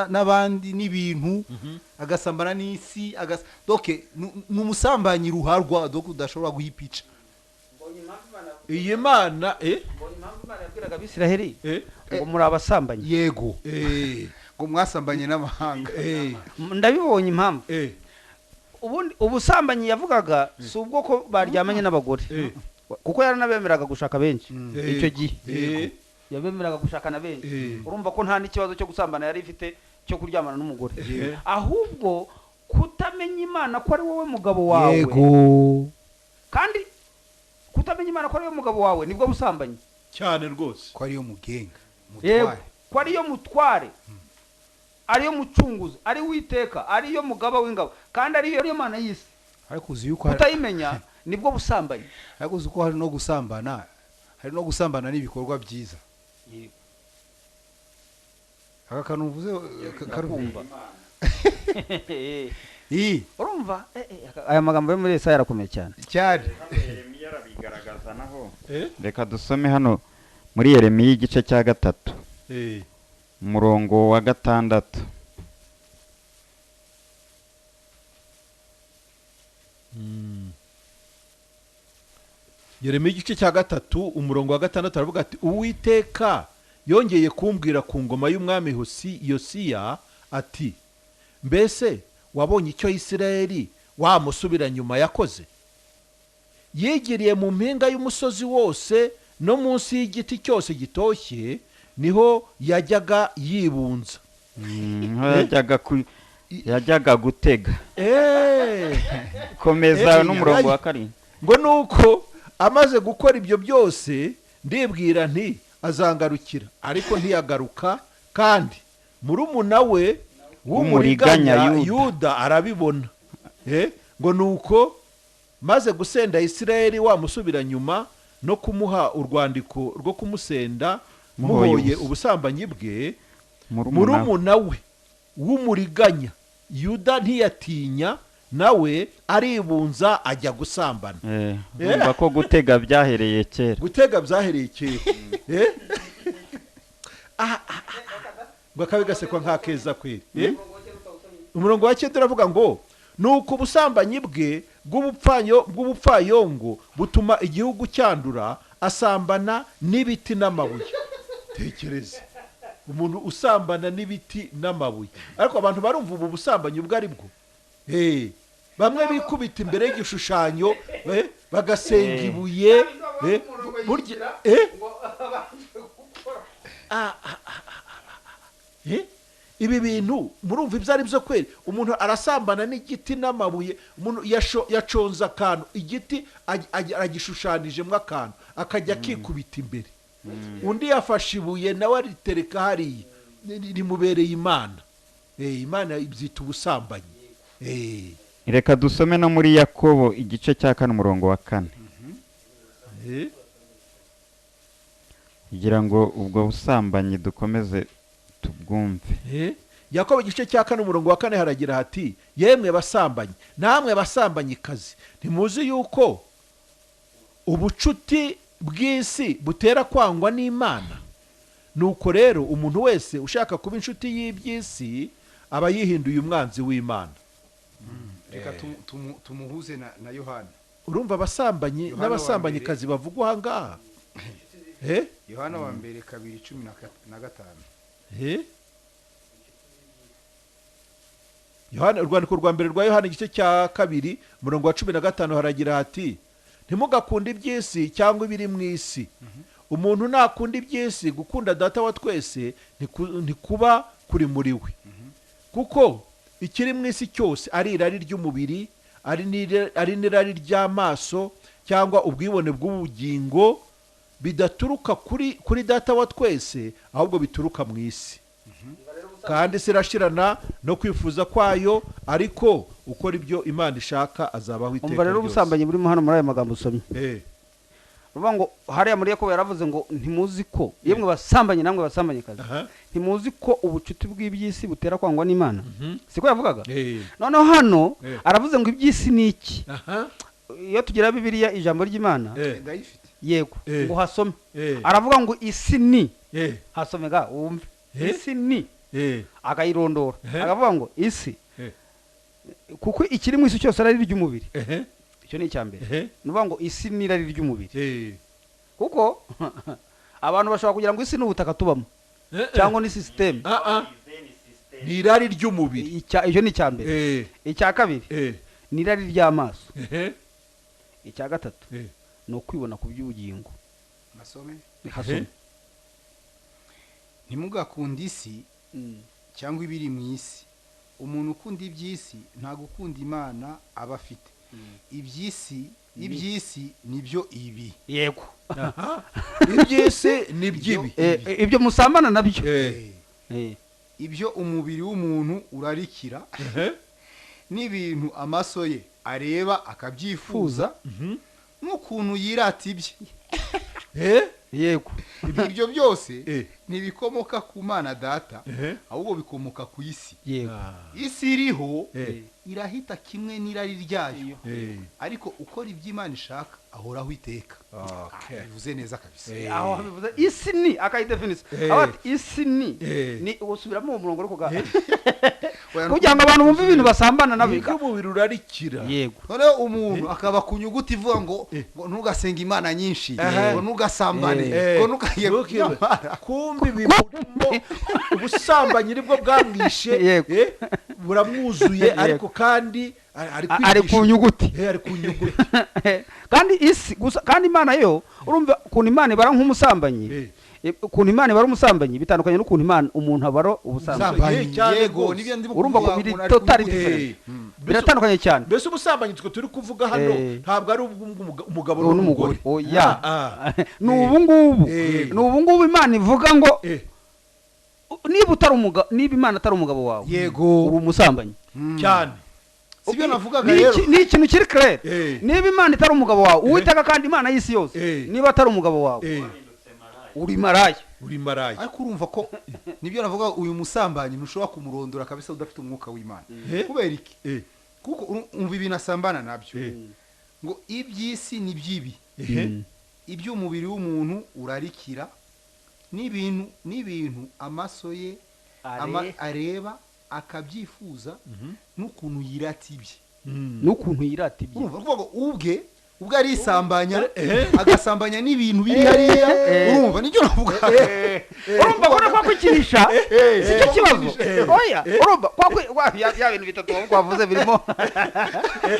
n'abandi n'ibintu agasambana n'isi doke ni umusambanyi ruharwa doke udashobora guha ipica iyi mana yabwiraga abisiraheli ngo muri abasambanyi yego ngo mwasambanye n'amahanga ndabibonye impamvu ubundi ubusambanyi yavugaga si ubwo ko baryamanye n'abagore kuko yaranabemeraga gushaka benshi icyo gihe yabemeraga gushakana benshi urumva ko nta n'ikibazo cyo gusambana yari ifite cyo kuryamana n'umugore ahubwo kutamenya Imana ko ari wowe mugabo wawe yego kandi kutamenya Imana ko ari wowe mugabo wawe nibwo busambanyi cyane rwose ko ariyo mugenga mutware ko ariyo mutware ariyo mucunguzi ari witeka ariyo mugaba w'ingabo kandi ariyo Mana y'isi ariko uzi yuko kutayimenya nibwo busambanyi ariko uzi ko hari no gusambana n'ibikorwa byiza aka kantu uvuze karumva urumva aya magambo yo muri Yesaya yarakomeye cyane Yeremiya arabigaragaza naho reka dusome hano muri Yeremiya igice cya 3 umurongo wa 6 Yeremiya igice cya 3 umurongo wa 6 aravuga ati Uwiteka yongeye kumbwira ku ngoma y'umwami Yosiya ati mbese wabonye icyo Isirayeli wamusubira nyuma yakoze yigiriye mu mpinga y'umusozi wose no munsi y'igiti cyose gitoshye niho yajyaga yibunza yajyaga gutega komeza n'umurongo wa 7 ngo nuko amaze gukora ibyo byose ndibwira nti azangarukira ariko ntiyagaruka kandi murumuna we w'umuriganya Yuda arabibona ngo nuko maze gusenda Isirayeli wamusubira nyuma no kumuha urwandiko rwo kumusenda muhoye ubusambanyi bwe murumuna we w'umuriganya Yuda ntiyatinya nawe aribunza ajya gusambana urumva ko gutega byahereye kera ngo akabe gasekwa nk'akeza kweri umurongo wa 9 uravuga ngo nuko ubusambanyi bwe bw'ubupfayongo butuma igihugu cyandura asambana n'ibiti n'amabuye tekereza umuntu usambana n'ibiti n'amabuye ariko abantu barumva ubu busambanyi ubwo ari bwo bamwe bikubita imbere y'igishushanyo bagasenga ibuye ibi bintu murumva ibyo ari byo kweri umuntu arasambana n'igiti n'amabuye umuntu yaconze akantu igiti agishushanijemo akantu akajya akikubita imbere undi yafashe ibuye nawe aritereka hariya rimubereye Imana Imana ibyita ubusambanyi reka dusome no muri Yakobo igice cya 4 umurongo wa 4 kugira ngo ubwo busambanyi dukomeze tubwumve Yakobo igice cya 4 umurongo wa 4 haragira hati yemwe basambanyi namwe basambanyikazi ntimuzi yuko ubucuti bw'isi butera kwangwa n'Imana nuko rero umuntu wese ushaka kuba inshuti y'iby'isi aba yihinduye umwanzi w'Imana reka tumuhuze na Yohana urumva abasambanyi n'abasambanyikazi bavugwa aha ngaha Yohana wa mbere 2:15 urwandiko rwa mbere rwa Yohana igice cya 2 umurongo wa 15 haragira hati ntimugakunde iby'isi cyangwa ibiri mu isi. Umuntu nakunda iby'isi, gukunda data wa twese ntikuba kuri muri we. Kuko ikiri mu isi cyose ari irari ry'umubiri, ari n'irari ry'amaso cyangwa ubwibone bw'ubugingo, bidaturuka kuri data wa twese, ahubwo bituruka mu isi. Kandi sirashirana no kwifuza kwayo, ariko ukora ibyo Imana ishaka azabaho iteka ryose. Umva rero ubusambanyi burimo hano muri aya magambo usomye. Ruvuga ngo hariya muri Yakobo yaravuze ngo ntimuzi ko yemwe basambanye namwe basambanyikazi ntimuzi ko ubucuti bw'iby'isi butera kwangwa n'Imana. Siko yavugaga? Noneho hano aravuze ngo iby'isi ni iki? Iyo tugira Bibiliya ijambo ry'Imana ndayifite. Yego ngo hasome. Aravuga ngo isi ni hasomega wumve. Isi ni akayirondora. Akavuga ngo isi kuko ikiri mu isi cyose ari ry'umubiri. Icyo ni icyambere. Nuvuga ngo isi ni irari ry'umubiri. Kuko abantu bashobora kugira ngo isi n'ubutaka tubamo cyangwa ni system. Ni irari ry'umubiri. Icyo ni icyambere. Icya kabiri ni irari ry'amaso. Icya gatatu no kwibona ku by'ubugingo. Masome. Hasome. Ntimugakunde isi cyangwa ibiri mu isi. Umuntu ukunda iby'isi nta gukunda Imana aba afite. Iby'isi nibyo ibi. Yego. Iby'isi nibyibi. Ibyo musambana nabyo. Ibyo umubiri w'umuntu urarikira n'ibintu amaso ye areba akabyifuza n'ukuntu yirata ibye. Yego. Ibyo byose ntibikomoka ku Mana Data, ahubwo bikomoka ku isi. Yego. Isi iriho irahita kimwe n'irari ryayo, ariko ukora iby'Imana ishaka ahoraho iteka. Bivuze neza kabisa. Aho bivuze isi ni akayidefinisa. Abati isi ni usubiramo mu murongo ariko kugira ngo abantu bumve ibintu basambana nabiga. Umubiri urarikira. Yego. None umuntu akaba ku nyuguti ivuga ngo ntugasenga Imana nyinshi, ngo ntugasambane, ngo ntukayiye. Kumbi bimurimo ubusambanyi nibwo bwamwishe, buramwuzuye, ariko kandi ari ku nyuguti. Ari ku nyuguti. Kandi isi gusa, kandi Imana yo urumva ukuntu Imana ibara nk'umusambanyi. Ukuntu Imana ibara umusambanyi bitandukanye n'ukuntu Imana umuntu abara ubusambanyi. Yego, nibyo ndimo urumva ko biri totally different. Biratandukanye cyane. Mbese ubusambanyi turi kuvuga hano ntabwo ari umugabo n'umugore. Oya. N'ubu ngubu Imana ivuga ngo niba Imana atari umugabo wawe, yego, uri umusambanyi cyane. Sibyo navugaga rero. Ni ikintu kiri clear. Niba Imana itari umugabo wawe, Uwiteka kandi Imana y'isi yose, niba atari umugabo wawe, uri maraya. Ariko urumva ko nibyo navuga, uyu musambanyi ntushobora kumurondora kabisa udafite umwuka w'Imana. Kubera iki? Kuko umva ibintu asambana nabyo. Ngo iby'isi ni byibi. Iby'umubiri w'umuntu urarikira n'ibintu amaso ye areba akabyifuza n'ukuntu yirata ibye. Urumva ko ubwe arisambanya, agasambanya n'ibintu biri hariya. Urumva nicyo navuga. Urumva ko nakwikinisha sicyo kibazo. Oya, urumva ya bintu bitatu wavuze birimo.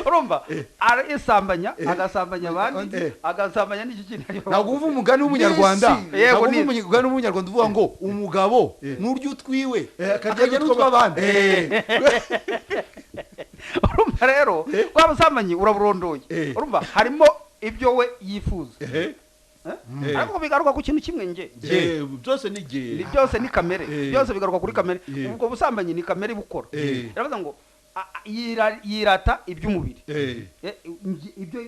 Urumva arisambanya, agasambanya abandi, agasambanya n'iki kintu. Ntabwo uva umugani w'umunyarwanda. Yego, ni umugani w'umunyarwanda uvuga ngo umugabo n'uryo utwiwe akajya n'utw'abandi. Urumva rero kwa musambanyi uraburondoye. Urumva harimo ibyo we yifuza. Ariko bigaruka ku kintu kimwe nge. Byose ni gihe. Byose ni kamere. Byose bigaruka kuri kamere. Ubwo busambanyi ni kamere bukora. Yaravuze ngo yirata iby'umubiri.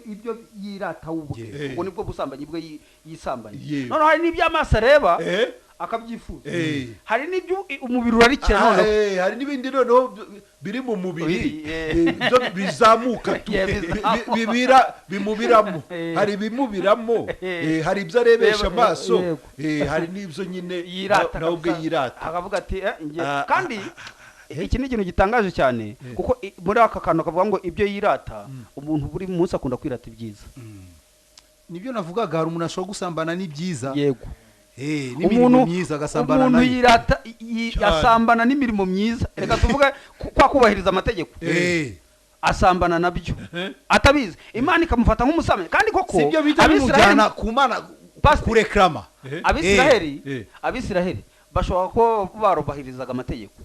Ibyo yirata ubwe. Ubwo nibwo busambanyi bwe yisambanye. None hari n'iby'amaso areba akabyifuza. Hari n'ibyo umubiri urarikira noneho. Hari n'ibindi noneho biri mu mubiri byo bizamuka bimubiramo. Hari bimubiramo, hari ibyo arebesha amaso, hari n'ibyo nyine nawe ubwe yirata. Akavuga ati kandi iki ni ikintu gitangaje cyane, kuko muri aka kantu kavuga ngo ibyo yirata, umuntu buri munsi akunda kwirata ibyiza. Nibyo navugaga, hari umuntu ashobora gusambana n'ibyiza. Yego. n'imirimo myiza agasambana umuntu nayo yirata yasambana n'imirimo myiza reka tuvuge kwa kubahiriza amategeko asambana nabyo atabizi Imana ikamufata nk'umusambanyi kandi koko sibyo bita bimujyana ku Mana kureklama abisiraheli bashobora ko barubahirizaga amategeko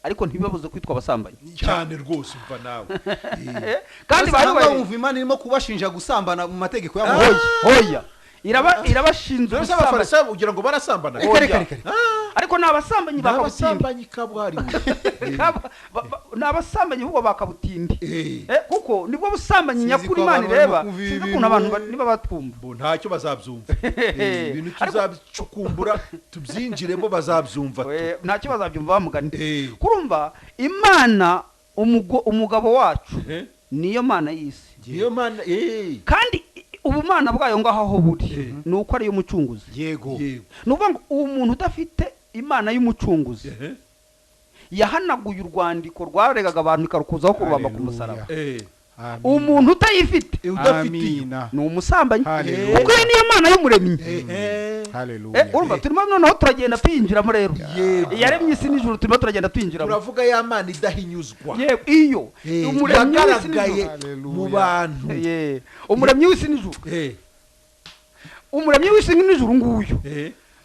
ariko ntibibabuze kwitwa abasambanyi cyane rwose umva nawe kandi bari bumva Imana irimo kubashinja gusambana mu mategeko y'abantu hoya irabashinzwe abafarisayo ugira ngo barasambana ariko nabasambanyi bakabutindi kabwariwe nabasambanyi ahubwo bakabutindi kuko nibwo busambanyi nyakuri Imana ireba sinzi ukuntu abantu niba batwumva ntacyo bazabyumva ibintu tuzabicukumbura tubyinjiremo bazabyumva ntacyo bazabyumva bamugani kurumva Imana umugabo wacu niyo Mana y'isi niyo Mana kandi ubumana bwayo ngaho aho buri nuko ari yo mucunguzi yego nuvuga ngo umuntu udafite Imana y'umucunguzi yahanaguye urwandiko rwaregaga abantu ikarukuzaho kurubamba ku musaraba umuntu utayifite udafite ni umusambanyi kuko iyo niyo Mana y'umuremyi urumva turimo noneho turagenda tuyinjiramo rero yaremye isi n'ijuru turimo turagenda tuyinjiramo uravuga ya Mana idahinyuzwa iyo umuremyi w'isi n'ijuru mu bantu umuremyi w'isi n'ijuru umuremyi w'isi n'ijuru nguyu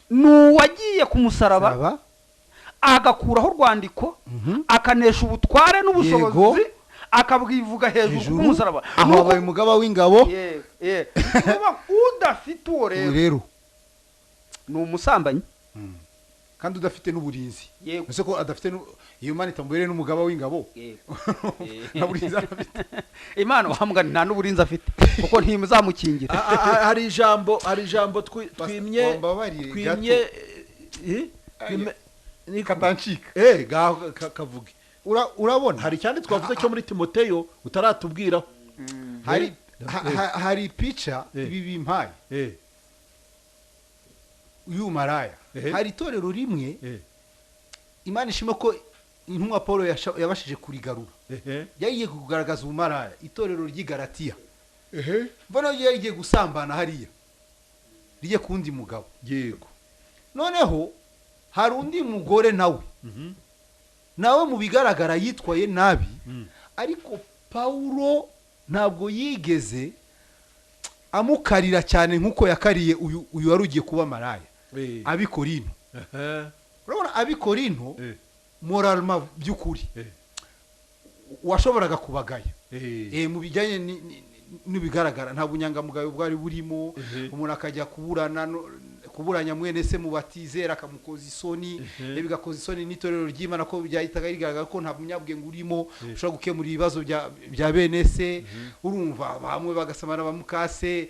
nuwagiye ku musaraba agakuraho urwandiko akanesha ubutware n'ubushobozi akabwivuga hejuru k'umusaraba aho abaye umugaba w'ingabo udafite uwo rero ni umusambanyi kandi udafite n'uburinzi ese ko adafite iyo Imana itamubere n'umugaba w'ingabo nta burinzi afite Imana wamugani nta n'uburinzi afite kuko ntimuzamukingira hari ijambo twimye ni katancika kavuge urabona hari cyane twavuze cyo muri Timoteyo utaratubwiraho hari pica ibi bimpaye uyu maraya hari itorero rimwe Imana ishima ko intumwa Paulo yabashije kurigarura yagiye kugaragaza ubumaraya itorero ry'Igalatiya mbona yagiye gusambana hariya riye kundi mugabo yego noneho hari undi mugore nawe mu bigaragara yitwaye nabi ariko Paulo ntabwo yigeze amukarira cyane nkuko yakariye uyu wari ugiye kuba maraya abikorinto urabona abikorinto moralma by'ukuri washoboraga kubagaya mu bijyanye n'ibigaragara nta bunyangamugayo bwari burimo umuntu akajya kuburanya mwene se mu batizera akamukoza isoni bigakoza isoni n'itorero ry'Imana ko byahitaga rigaragara ko nta munyabwenge urimo ushobora gukemura ibibazo bya bene se urumva bamwe bagasamana bamukase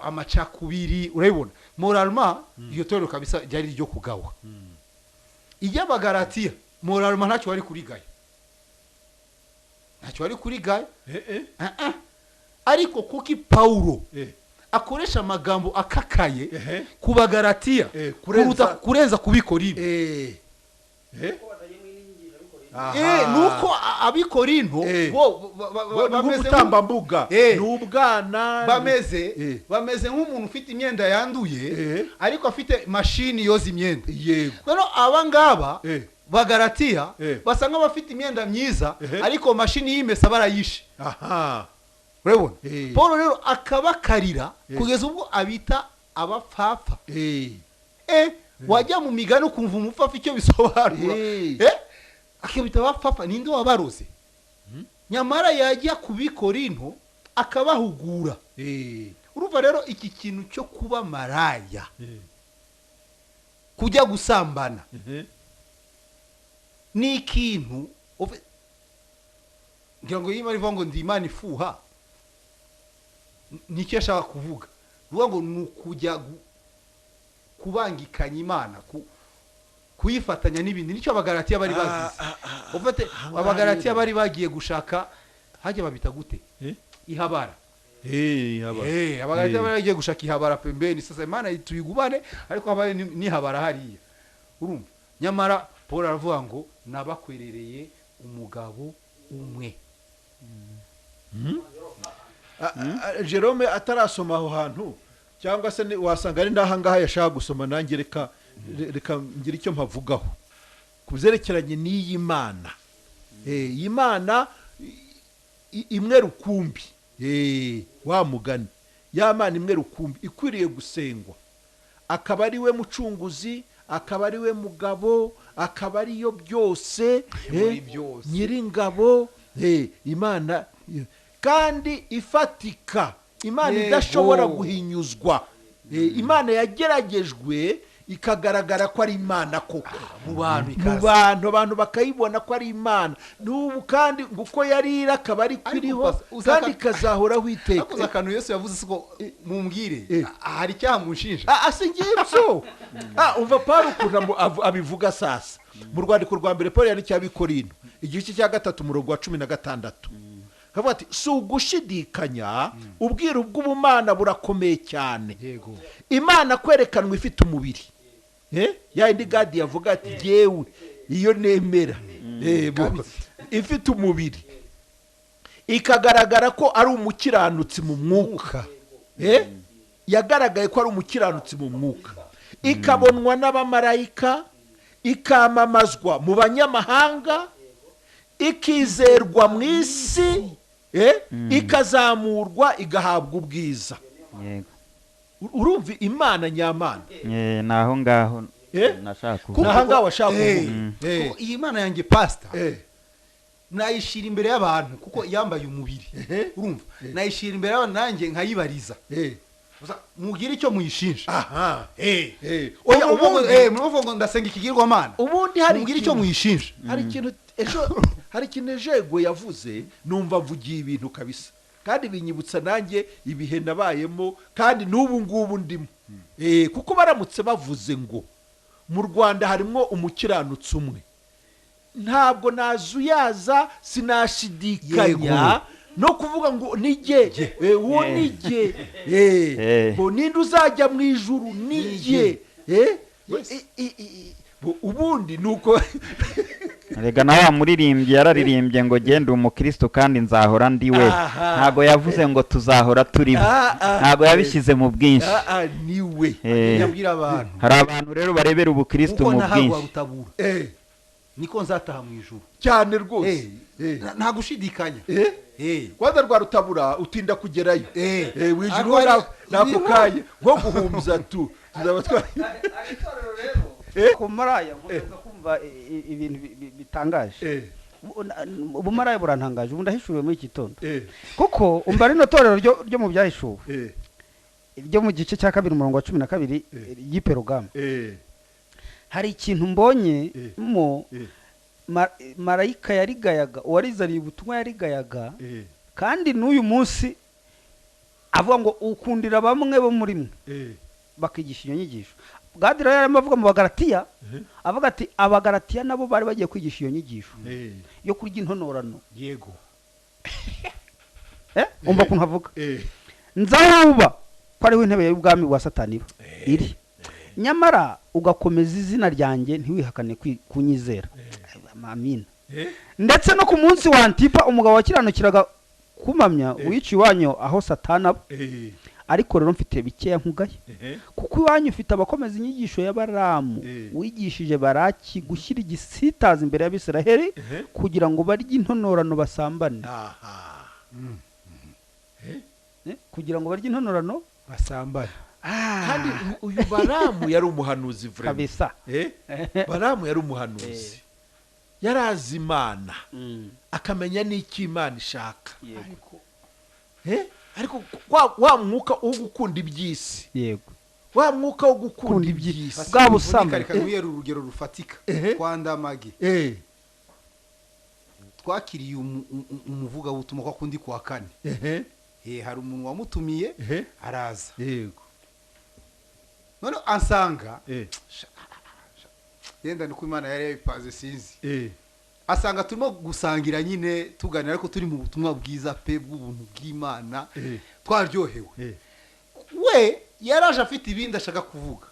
amacakubiri urabibona moralma iyo torero kabisa ryari ryo kugawa iy'Abagalatiya moralma ntacyo wari kurigaya ariko kuki Paulo akoresha amagambo akakaye ku Bagalatiya kurenza kubikorinto nuko abikorinto bameze nk'umutambambuga n'ubwana bameze nk'umuntu ufite imyenda yanduye ariko afite mashini yoza imyenda rero aba ngaba Bagalatiya basa nk'abafite imyenda myiza ariko mashini y'imesa barayishe urabona Paulo rero akabakarira kugeza ubwo abita abapfapfa wajya mu migani ukumva umupfapfa icyo bisobanura akabita abapfapfa ninde wabaroze nyamara yajya kubikorinto akabahugura urumva rero iki kintu cyo kuba maraya kujya gusambana ni ikintu ngira ngo yima rivuga ngo ndi Imana ifuha nicyo ashaka kuvuga ruvuga ngo nukujya kubangikanya Imana kuyifatanya n'ibindi nicyo Abagalatiya bari bazize ufate Abagalatiya bari bagiye gushaka hajya babita gute ihabara Abagalatiya bari bagiye gushaka ihabara pembeni sasa Imana tuyigubane ariko habaye nihabara hariya urumva nyamara Paul aravuga ngo nabakwerereye umugabo umwe Jerome atarasoma aho hantu cyangwa se wasanga ari ndahangaha yashaka gusoma nanjye reka ngira icyo mpavugaho ku byerekeranye n'iyi Mana. Iyi Mana imwe rukumbi, wa mugani, ya Mana imwe rukumbi ikwiriye gusengwa, akaba ari we mucunguzi, akaba ari we mugabo, akaba ari yo byose, nyiringabo, Imana kandi ifatika, Imana idashobora guhinyuzwa, Imana yageragejwe ikagaragara ko ari Imana koko mu bantu bakayibona ko ari Imana n'ubu, kandi uko yari iri akaba ari kwiriho kandi ikazahoraho iteka. Akoze akantu Yesu yavuze siko mumbwire hari icyaha mushinja asingibyo umva Paulo ukuntu abivuga sasa mu rwandiko rwa mbere Paulo yari cy'Abikorino igice cya 3 umurongo wa 16 kavuga ati si ugushidikanya ubwiru bw'ubumana burakomeye cyane, Imana kwerekanwa ifite umubiri, ya indi gadi yavuga ati yewe iyo nemera ifite umubiri ikagaragara ko ari umukiranutsi mu mwuka, yagaragaye ko ari umukiranutsi mu mwuka, ikabonwa n'abamarayika, ikamamazwa mu banyamahanga, ikizerwa mu isi, ikazamurwa igahabwa ubwiza. Urumva Imana nyamana naho ngaho nashaka kuvuga, naho ngaho washaka kuvuga iyi Mana yanjye pastor nayishira imbere y'abantu kuko yambaye umubiri, urumva nayishira imbere y'abantu nanjye nkayibariza, mugira icyo muyishinja. Oya muvuga ngo ndasenga ikigirwamana, ubundi hari mugira icyo muyishinja. Hari ikintu Ejego yavuze numva avugiye ibintu kabisa, kandi binyibutsa nanjye ibihe nabayemo kandi n'ubu ngubu ndimo, kuko baramutse bavuze ngo mu Rwanda harimo umukiranutsi umwe, ntabwo nazuyaza sinashidikanya no kuvuga ngo nijye uwo nijye bo ninde uzajya mu ijuru nijye, ubundi nuko rega na wa muririmbyi yararirimbye ngo genda umukristo kandi nzahora ndi we, ntago yavuze ngo tuzahora turibo, ntago yabishyize mu bwinshi, niwe yabwira abantu. Hari abantu rero barebera ubukristo mu bwinshi, niko nzataha mu ijuru cyane rwose, nta gushidikanya. Rwanda rwa rutabura utinda kugerayo, wijuru nako kanya nko guhumza tuzaba kumaraya nkomeza kumva ibintu bitangaje, ubumaraya burantangaje, ubu ndahishuriwe muri iki gitondo, kuko umva rino torero ryo mu byahishuwe ryo mu gice cya 2 umurongo wa 12 y'Iperugamo, hari ikintu mbonye mo marayika yarigayaga, uwarizariye ubutumwa yarigayaga, kandi n'uyu munsi avuga ngo ukundira bamwe bo muri mwe bakigisha iyo nyigisho. Gadira yarimo avuga mu Bagalatiya, avuga ati Abagalatiya nabo bari bagiye kwigisha iyo nyigisho yo kurya intonorano. Yego umva kuntu avuga, nzahuba ko ariho intebe y'ubwami bwa Satani iri, nyamara ugakomeza izina ryanjye ntiwihakane kunyizera. Amina. Ndetse no ku munsi wa Antipa umugabo wakiranukiraga kumamya wiciye iwanyu aho Satani aba, ariko rero mfite bikeya nkugaye, kuko iwanyu ufite abakomeza inyigisho ya Balamu wigishije Baraki gushyira igisitaza imbere y'Abisiraheli kugira ngo barye intonorano basambane. Kugira ngo barye intonorano basambane. Kandi uyu Balamu yari umuhanuzi kabisa, Balamu yari umuhanuzi, yarazi Imana akamenya n'iki Imana ishaka, ariko wa mwuka wo gukunda iby'isi, yego wa mwuka wo gukunda iby'isi bwa busama, reka nkuyere urugero rufatika kwa Ndamage. Twakiriye umuvuga butumwa kwa kundi kwa 4, hari umuntu wamutumiye araza, yego none ansanga yenda nuko Imana yari yabipaze sinzi, asanga turimo gusangira nyine tuganira, ariko turi mu butumwa bwiza pe bw'ubuntu bw'Imana, twaryohewe. We yaraje afite ibindi ashaka kuvuga,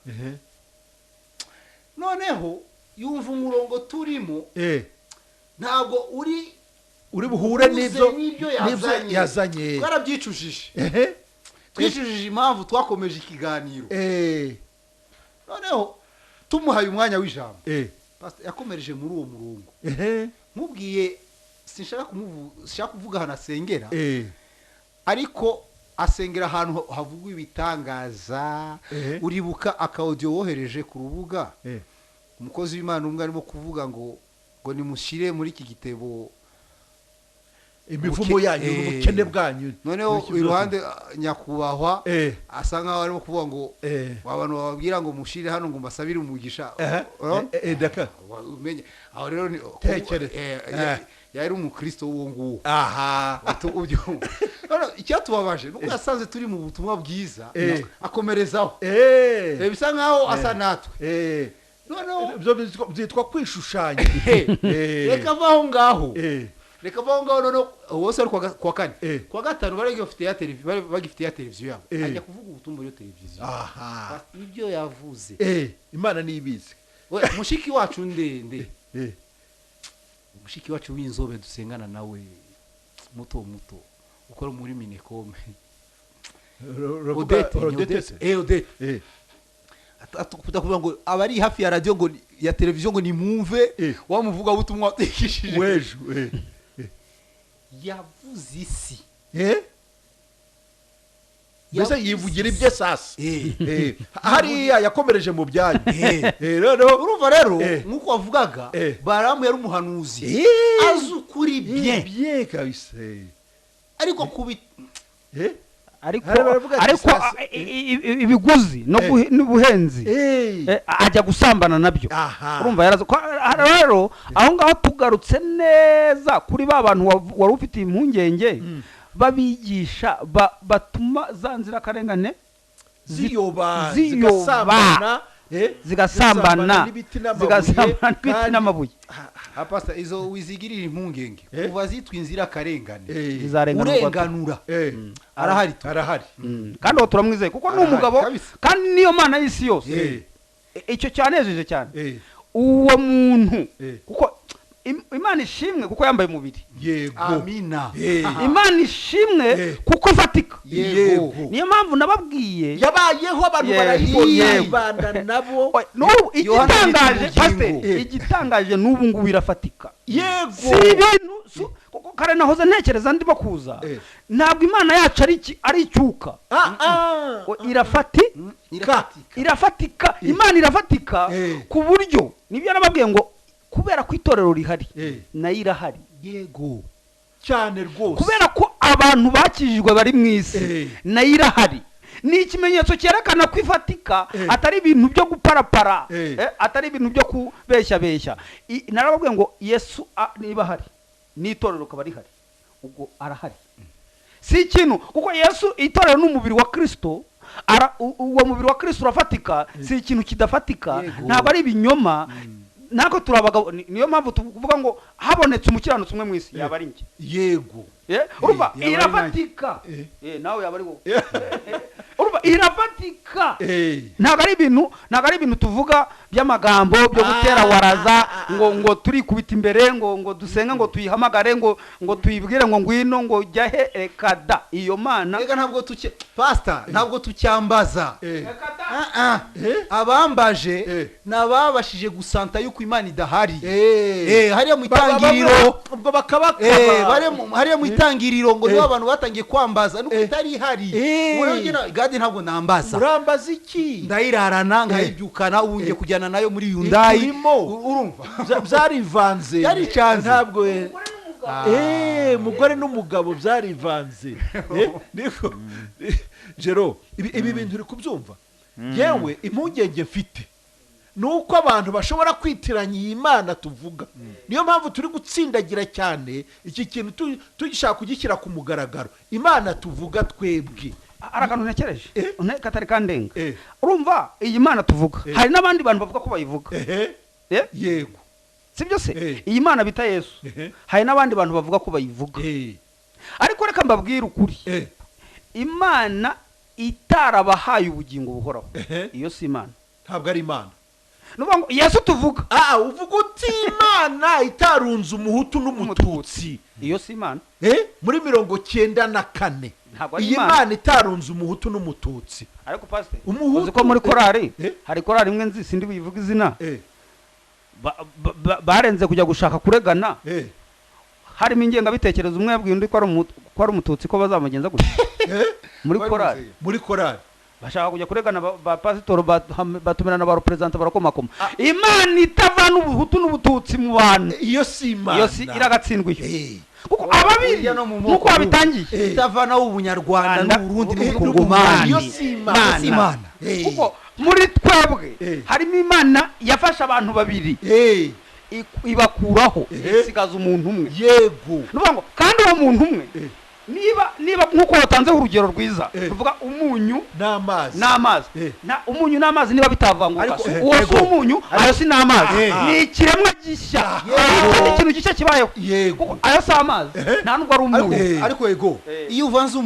noneho yumva umurongo turimo ntabwo uri buhure n'ibyo yazanye, twarabyicujije, twishujije impamvu twakomeje ikiganiro noneho tumuhaye umwanya w'ijambo pastor yakomereje muri uwo murongo nkubwiye sinshaka kuvuga ahantu asengera ariko asengera ahantu havugwa ibitangaza uribuka akaudio wohereje ku rubuga umukozi w'Imana umwe arimo kuvuga ngo nimushyire muri iki gitebo imivumo yanyu n'ubukene bwanyu noneho iruhande nyakubahwa asa nkaho arimo kuvuga ngo abantu bababwira ngo mushire hano ngo mbasabire umugisha daka umenye aho rero tekereza yari umukristo w'uwo nguwo none icyatubabaje nuko yasanze turi mu butumwa bwiza akomerezaho bisa nkaho asa natwe noneho byitwa kwishushanya reka vaho ngaho noneho wose ari kwa kane kwa gatanu bagifite ya televiziyo yabo ajya kuvuga ubutumwa bw'iyo televiziyo ibyo yavuze Imana niyibizi mushiki wacu ndende mushiki wacu w'inzobe dusengana nawe muto ukora muri Minecom Odette atakuvuga ngo abari hafi ya radio ngo ya televiziyo ngo nimumve wamuvuga ubutumwa watekishije wejo yavuze isi mbese yivugira ibye sasa hariya yakomereje mu byanyu urumva rero nk'uko wavugaga Baramu yari umuhanuzi azi ukuri bien kabisa ariko ariko ibiguzi n'ubuhenzi ajya gusambana nabyo urumva rero aho ngaho tugarutse neza kuri ba bantu wari ufite impungenge babigisha batuma za nzirakarengane zigasambana n'ibiti n'amabuye apasta izo wizigirira impungenge kuva zitwa inzirakarengane urenganura arahari kandi aho turamwizeye kuko ni umugabo kandi niyo Mana y'isi yose icyo cyanejeje cyane uwo muntu kuko Imana ishimwe kuko yambaye umubiri yego amina Imana ishimwe kuko fatika yego niyo mpamvu nababwiye yabayeho abantu barayibanda nabo igitangaje n'ubu ngubu irafatika yego si ibintu kare nahoze ntekereza ndimo kuza ntabwo Imana yacu ari icyuka irafatika Imana irafatika ku buryo nibyo nababwiye ngo kubera ko itorero rihari nayo irahari yego cyane rwose kubera ko abantu bakijijwe bari mu isi nayo irahari ni ikimenyetso cyerekana ko ifatika atari ibintu byo guparapara atari ibintu byo kubeshya narababwiye ngo Yesu niba ahari n'itorero ukaba rihari ubwo arahari si ikintu kuko Yesu itorero n'umubiri wa Kristo uwo mubiri wa Kristo urafatika si ikintu kidafatika ntabwo ari ibinyoma nako turabagabo niyo mpamvu tuvuga ngo habonetse umukiranutsi umwe mu isi yaba ari nge yego urumva irafatika nawe yaba ari wowe urumva irafatika ntabwo ari ibintu tuvuga by'amagambo byo gutera waraza ngo turi kubita imbere ngo dusenga ngo tuyihamagare ngo tuyibwire ngo ngwino ngo jyahe rekada iyo Mana rega ntabwo tucyambaza abambaje nababashije gusanta yuko Imana idahari hariya mu itangiriro ubwo bakabakaba hariya mu itangiriro ngo nibo abantu batangiye kwambaza nuko itari ihari gadi ntabwo nambaza urambaza iki ndayirarana nkayibyukana ubu ngiye kujyana nayo muri Hyundai urumva byarivanze ntabwo umugore n'umugabo byarivanze niko Jero ibi bintu uri kubyumva yewe impungenge mfite nuko abantu bashobora kwitiranya iyi Imana tuvuga niyo mpamvu turi gutsindagira cyane iki kintu tugishaka kugishyira ku mugaragaro Imana tuvuga twebwe arakantu ntekereje katari kandenga urumva iyi Mana tuvuga hari n'abandi bantu bavuga ko bayivuga yego sibyo se iyi Mana bita Yesu hari n'abandi bantu bavuga ko bayivuga ariko reka mbabwire ukuri Imana itarabahaye ubugingo buhoraho iyo si Imana ntabwo ari Imana nuvuga ngo Yesu tuvuga uvuga uti Imana itarunze umuhutu n'umututsi iyo si Imana muri 94 ntabwo ari iyi Imana. Mana itarunze umuhutu n'umututsi. ariko pastor Umuhutu- uzi ko muri korari Eh? hari korari imwe nzi sindi buyivuga izina Eh, barenze kujya gushaka kuregana eh, harimo ingengabitekerezo umwe yabwiye undi ko ari umututsi ko bazamugenza gutya muri korari muri korari. bashaka kujya kuregana ba pasitoro batumirana ba representante barakomakoma. Imana itavana ubuhutu n'ubututsi mu bantu Iyo si Imana. iyo si iragatsindwa iyo Eh, kuko ababiri Burya no mu moko nuko babitangiye itavanaho ubunyarwanda Rwanda, n'uburundi eh, n'ubukongomani. iyo si Imana. Si Imana. Eh, kuko muri twebwe Eh. harimo Imana yafashe abantu babiri eh, ibakuraho Eh. isigaza umuntu umwe. yego. Nuvuga ngo kandi uwo muntu umwe Eh. niba nk'uko watanzeho urugero rwiza Eh. ruvuga umunyu N'amazi. n'amazi Eh. umunyu n'amazi niba bitavanguka Ariko, uwo si yego. umunyu ayo si n'amazi Eh. ni ikiremwa gishya Yego. ni ikintu gishya kibayeho Yego. kuko ayo si amazi Eh. nta nubwo ari umunyu Eh. ariko ego Eh. iyo uvanze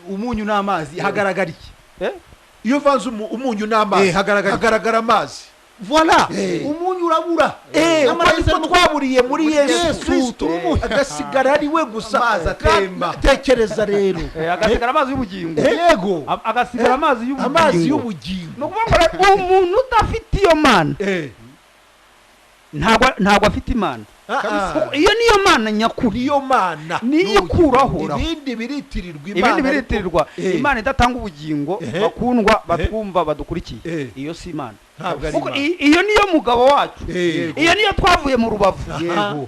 umunyu n'amazi hagaragara iki? Eh? Iyo uvanze umunyu n'amazi hagaragara amazi. Voilà. Eh. Umunyu urabura. Nyamara ariko twaburiye muri Yesu Kristo Kristo. agasigara ari we gusa. Amazi atemba. Tekereza rero. agasigara amazi y'ubugingo Yego. agasigara amazi Amazi y'ubugingo y'ubugingo. ni ukuvuga ngo umuntu udafite iyo mana Eh. ntabwo afite imana kuko iyo niyo mana nyakuri Niyo Mana. niyo ikuraho Ibindi biritirirwa Imana. ibindi biritirirwa Eh. imana idatanga ubugingo Eh. bakundwa batwumva badukurikiye Eh. iyo si imana Ntabwo ari kuko Imana. iyo niyo mugabo wacu Eh. iyo niyo twavuye mu rubavu Yego.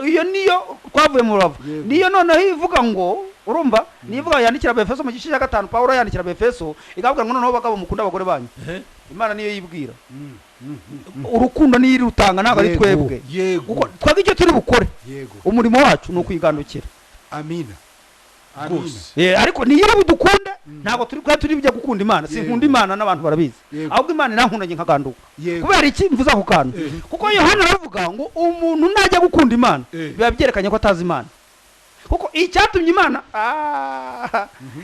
iyo niyo twavuye mu rubavu niyo noneho ivuga ngo urumva nivuga yandikira Abefeso mu gice cya 5 Pawulo yandikira Abefeso ikavuga ngo noneho bagabo mukunda abagore banyu Imana niyo yibwira urukundo niyo irutanga ntabwo ari Yego. twebwe Yego. kuko twebwe icyo turi bukore Yego. umurimo wacu ni ukwigandukira Amina. Rwose. ariko niyo budukunde ntabwo turi bijya gukunda Imana sinkunda Imana n'abantu barabizi Yego. ahubwo Imana inankundanye nkaganduka Yego. kubera iki mvuze ako kantu kuko Yohana aravuga ngo umuntu najya gukunda Imana biba byerekanye ko atazi Imana kuko icyatumye Imana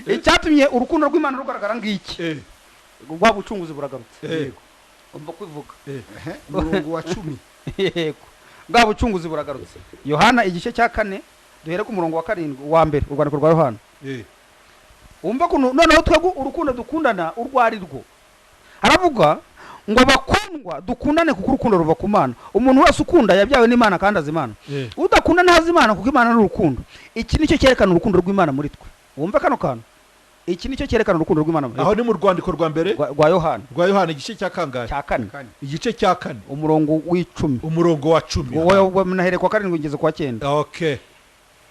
icyatumye urukundo rw'Imana rugaragara ngiki rwa bucunguzi buragarutse Yego. umva kwivuga Umurongo wa 10. yego bwa bucunguzi buragarutse Yohana igice cya 4 duhere ku murongo wa 7 wa mbere urwandiko rwa Yohana umva ko noneho twebwe urukundo dukundana urwari rwo aravuga ngo bakundwa dukundane kuko urukundo ruva ku Mana umuntu wese ukunda yabyawe n'Imana kandi azi Imana udakunda ntazi Imana kuko Imana ni urukundo iki nicyo cyerekana urukundo rw'Imana muri twe wumva kano kantu iki nicyo cyerekana urukundo rw'Imana muri Aho ni mu rwandiko rwa mbere rwa Yohana rwa Yohana igice cya kangahe? cya 4 Igice cya 4 umurongo w'10 umurongo wa 10. wowe nahere kwa 7 ngeze kwa 9 Okay.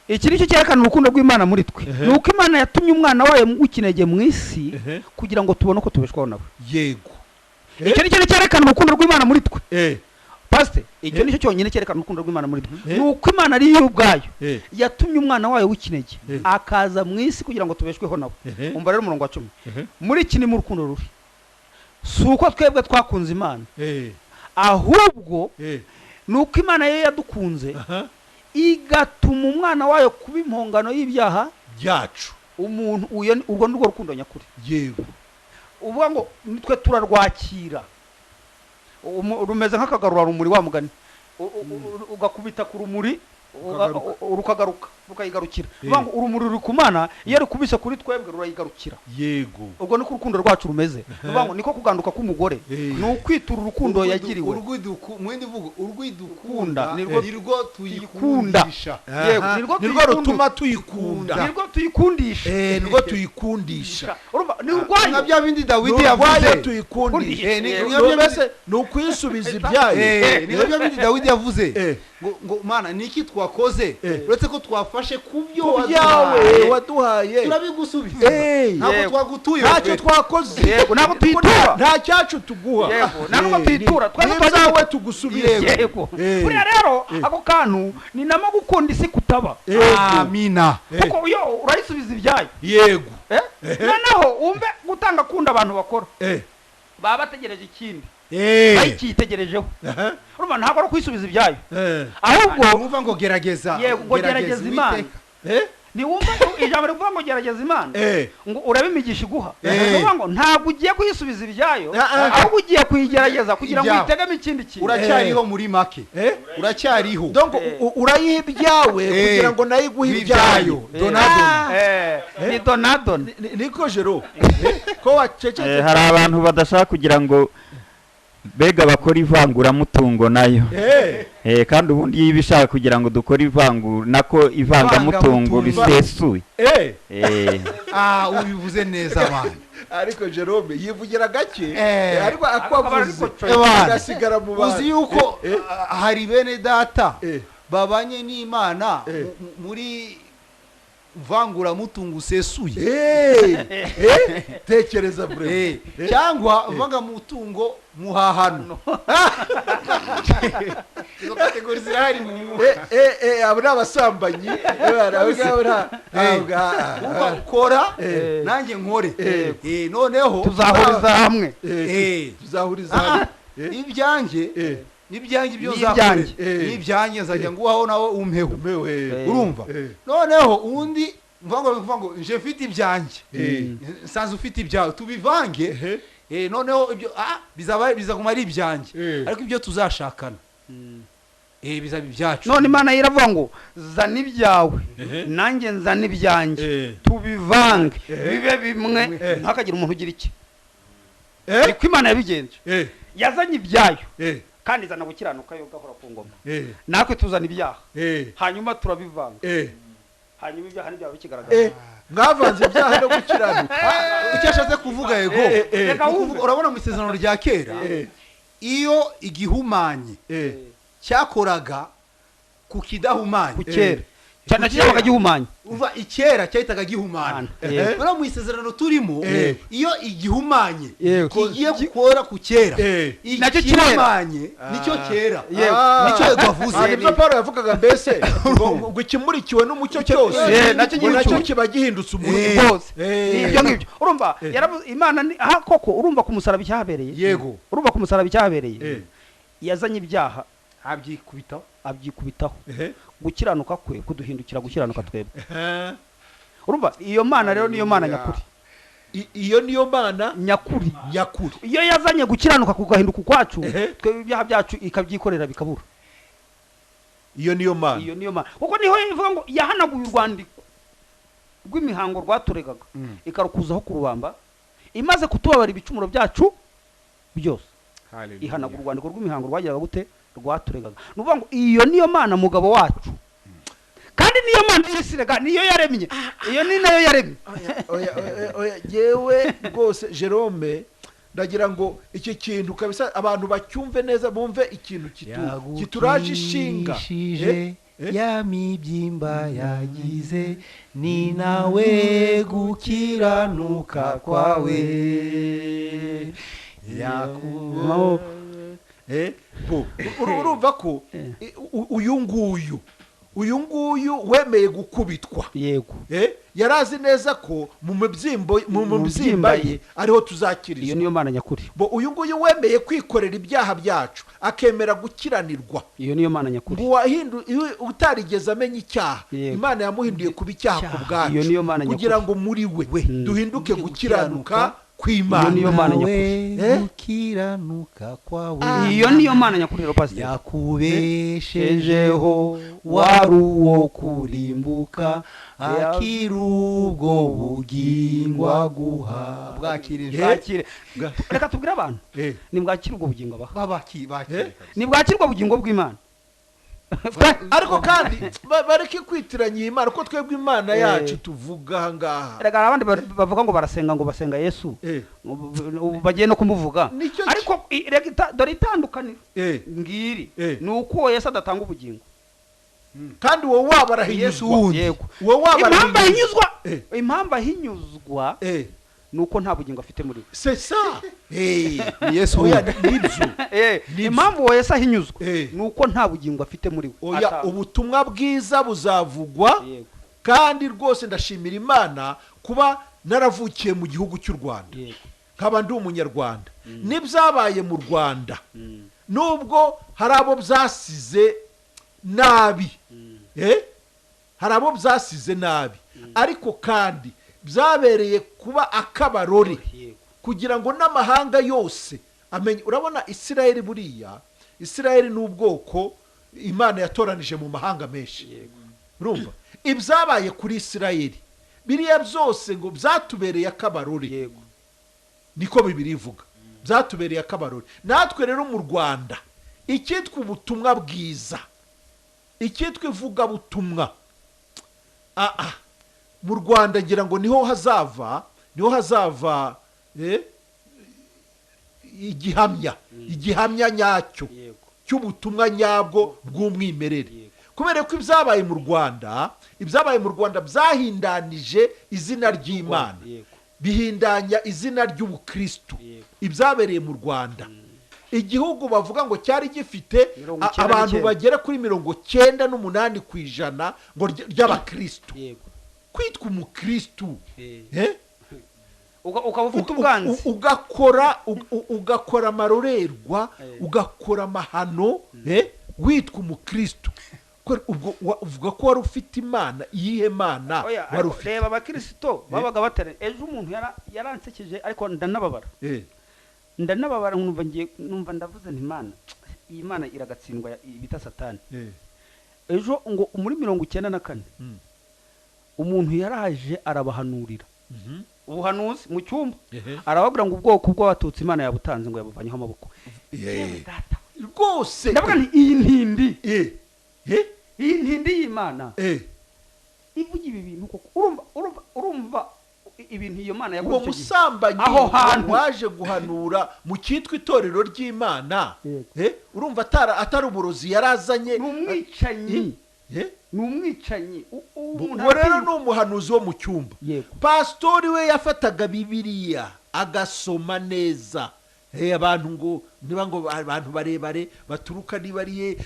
iki nicyo cyerekana urukundo rw'Imana muri twe nuko Imana yatumye umwana wayo w'ikinege mu isi kugira ngo tubone uko tubeshwaho nawe Yego. icyo nicyo cyerekana urukundo rw'Imana muri twe pastor icyo nicyo cyonyine cyerekana urukundo rw'Imana muri twe nuko Imana ari yo ubwayo yatumye umwana wayo w'ikinege akaza mu isi kugira ngo tubeshweho nawe umva rero umurongo wa 10 muri iki ni mu rukundo ruri si uko twebwe twakunze Imana ahubwo nuko Imana yo yadukunze igatuma umwana wayo kuba impongano y'ibyaha byacu. umuntu urwo nirwo rukundo nyakuri Yego. uvuga ngo nitwe turarwakira rumeze nk'akagarura rumuri wa mugani ugakubita ku rumuri rukagaruka rukayigarukira uvuga ngo urumuri ruri ku Mana iyo rukubise kuri twebwe rurayigarukira Yego. ubwo niko urukundo rwacu rumeze uvuga ngo niko kuganduka k'umugore ni ukwitura urukundo yagiriwe urwidukunda nirwo tuyikundisha. yego Nirwo rutuma tuyikunda. nirwo tuyikundisha Nirwo tuyikundisha. urumva ni urwanyu nka bya bindi Dawidi Nurwayo yavuze tuyikundisha. Ni- Ni ukwisubiza ibyayo. ni nka bya bindi Dawidi yavuze ngo Mana niki twakoze uretse ko twafashe kubyo Byawe waduhaye. turabigusubiza ntabwo twagutuye Ntacyo twakoze. yego ntabwo tuyitura Nta cyacu tuguha. yego ntabwo tuyitura Twazawe tugusubize. yego buriya rero ako kantu ni namo gukunda isi kutaba amina kuko iyo urayisubiza ibyayo Yego. noneho wumve gutanga kunda abantu bakora baba bategereje ikindi bayikitegerejeho urumva ntabwo ari kwisubiza ibyayo ahubwo numva ngo gerageza yego ngo gerageza Imana ntiwumva ijambo rivuga ngo gerageza Imana ngo urabe imigisha iguha uvuga ngo ntabwo ugiye kuyisubiza ibyayo ahubwo ugiye kuyigerageza kugira ngo uyitegemo ikindi kintu uracyariho muri make uracyariho donc urayiha ibyawe kugira ngo nayo iguhe ibyayo ni donadon niko jero ko wacecetse hari abantu badashaka kugira ngo bega bakora ivanguramutungo nayo kandi ubundi iyo ibishaka kugira ngo dukore ivangamutungo risesuye ubivuze neza abana ariko Jerome yivugira gake ariko akwavuze agasigara mu bantu uzi yuko hari bene data babanye n'Imana muri vanguramutungo usesuye tekereza bre cyangwa vanga mutungo muhahano izo kategori zirahari mu abura abasambanyi ukora nanjye nkore noneho tuzahuriza hamwe n'ibyanjye byo zakore n'ibyanjye nzajya nguhaho nawe umpeho urumva noneho undi mvuga ngo je mfite ibyanjye sanze ufite ibyawe tubivange noneho ibyo bizaguma ari ibyanjye ariko ibyo tuzashakana bizaba ibyacu none Imana iravuga ngo zana ibyawe nanjye nzana ibyanjye tubivange bibe bimwe ntakagira umuntu ugira iki ariko Imana yabigenje yazanye ibyayo kandi izana gukiranuka yo gahora ku ngoma natwe tuzana ibyaha hanyuma turabivanga hanyuma ibyaha n'ibyaha bikigaragara mwavanze ibyaha no gukiranuka icyo ashatse kuvuga urabona mu isezerano rya kera iyo igihumanye cyakoraga ku kidahumanye ku kera cyane cyabaga gihumanye uva ikera cyahitaga gihumana no mu isezerano turimo iyo igihumanye kigiye gukora ku kera nacyo kirahumanye nicyo kera nicyo gavuze nibyo Paulo yavugaga mbese ngo ikimurikiwe n'umucyo cyose nacyo kiba gihindutse umuntu bose ibyo ngibyo urumva Imana koko urumva ku musaraba icyahabereye yego urumva ku musaraba icyahabereye yazanye ibyaha abyikubitaho gukiranuka kwe kuduhindukira gukiranuka twebwe urumva iyo Mana rero niyo Mana nyakuri iyo niyo Mana nyakuri iyo yazanye gukiranuka kugahinduka kwacu twebwe ibyaha byacu ikabyikorera bikabura iyo niyo Mana kuko niho ivuga ngo yahanaguye urwandiko rw'imihango rwaturegaga ikarukuzaho ku rubamba imaze kutubabara ibicumuro byacu byose ihanagura urwandiko rw'imihango rwagiraga gute rwaturegaga nuvuga ngo iyo niyo Mana mugabo wacu kandi niyo Mana yisirega niyo yaremye iyo ni nayo yaremye yewe rwose Jerome ndagira ngo iki kintu kabisa abantu bacyumve neza bumve ikintu kituraje ishinga ya mibyimba yagize ni nawe gukiranuka kwawe urumva ko uyu nguyu wemeye gukubitwa yego yarazi neza ko mu mubyimba ye ariho tuzakirizwa iyo niyo Mana nyakuri uyu nguyu wemeye kwikorera ibyaha byacu akemera gukiranirwa iyo niyo Mana nyakuri utarigeze amenya icyaha Imana yamuhinduye kuba icyaha ku bwacu kugira ngo muri we duhinduke gukiranuka kw'Imana niyo Mana nyakuri gukiranuka kwawe iyo niyo Mana nyakuri rero pastor yakubeshejeho wari uwo kurimbuka akirubwo bugingo aguha bwakire reka tubwire abantu nimwakira ubwo bugingo bakire nimwakirwa bugingo bw'Imana ariko kandi bareke kwitiranya Imana ko twebwe Imana yacu tuvuga aha ngaha rega abandi bavuga ngo barasenga ngo basenga Yesu bagiye no kumuvuga ariko dore itandukaniro ngiri ni uko Yesu adatanga ubugingo kandi wowe wabarahinyuzwa impamvu ahinyuzwa nuko nta bugingo afite muri we c'est ça Yesu impamvu Yesu ahinyuzwa nuko nta bugingo afite muri we ubutumwa bwiza buzavugwa kandi rwose ndashimira Imana kuba naravukiye mu gihugu cy'u Rwanda nkaba ndi umunyarwanda n'ibyabaye mu Rwanda nubwo hari abo byasize nabi hari abo byasize nabi ariko kandi byabereye kuba akabarore kugira ngo n'amahanga yose amenye. Urabona Isirayeli, buriya Isirayeli ni ubwoko Imana yatoranije mu mahanga menshi. Urumva ibyabaye kuri Isirayeli biriya byose ngo byatubereye akabarore, niko Bibiliya ivuga, byatubereye akabarore. Natwe rero mu Rwanda icyitwa ubutumwa bwiza, icyitwa ivugabutumwa, mu Rwanda ngira ngo niho hazava igihamya nyacyo cy'ubutumwa nyabwo bw'umwimerere. Kubera ko ibyabaye mu Rwanda byahindanije izina ry'Imana, bihindanya izina ry'ubukristo. Ibyabereye mu Rwanda, igihugu bavuga ngo cyari gifite abantu bagera kuri 98% ngo ry'abakristo. Kwitwa umukristo, ukaba ufite ubwanzi, ugakora amarorerwa, ugakora amahano, witwa umukristo. Uvuga ko wari ufite Imana. Iyihe Mana wari ufite? Reba abakristo babaga bateranye. Ejo umuntu yaransekeje ariko ndanababara, numva ndavuze nti Imana, iyi Mana iragatsindwa bita Satani. Ejo ngo muri 94 umuntu yaraje arabahanurira ubuhanuzi mu cyumba, arababwira ngo ubwoko bw'abatutsi Imana yabutanze ngo yabuvanyeho amaboko. Rwose ndavuga nti iyi ntindi y'Imana ivuga ibi bintu koko. Urumva ibintu iyo Mana yakoze. Uwo musambanyi aho hantu waje guhanura mu cyitwa itorero ry'Imana, urumva atari uburozi yarazanye, n'umwicanyi. Uwo rero ni umuhanuzi wo mu cyumba. Pastori we yafataga Bibiliya agasoma neza. Abantu ngo niba ngo abantu barebare baturuka nibariye,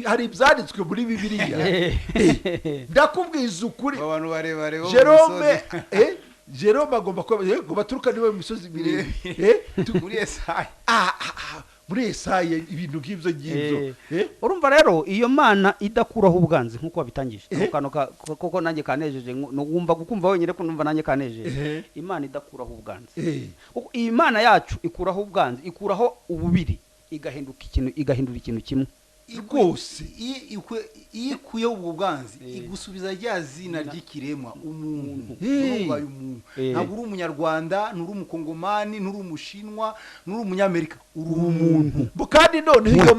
hari ibyanditswe muri Bibiliya. Ndakubwiza ukuri, abantu barebare bo Jerome agomba kuba ngo baturuka niwe mu misozi miremire. Muri Yesaya ibintu nk'ibyo ngibyo. Urumva rero iyo Mana idakuraho ubwanzi nk'uko wabitangije, koko nanjye kanejeje, numva gukumva wenyine ko numva nanjye kanejeje. Imana idakuraho ubwanzi, iyi Mana yacu ikuraho ubwanzi, ikuraho ububiri, igahindura ikintu kimwe. Rwose ikuyeho ubwo bwanzi igusubiza rya zina ry'ikiremwa umuntu. Ntabwo uri umunyarwanda, nturi umukongomani, nturi umushinwa, nturi umunyamerika, uri umuntu. Kandi noneho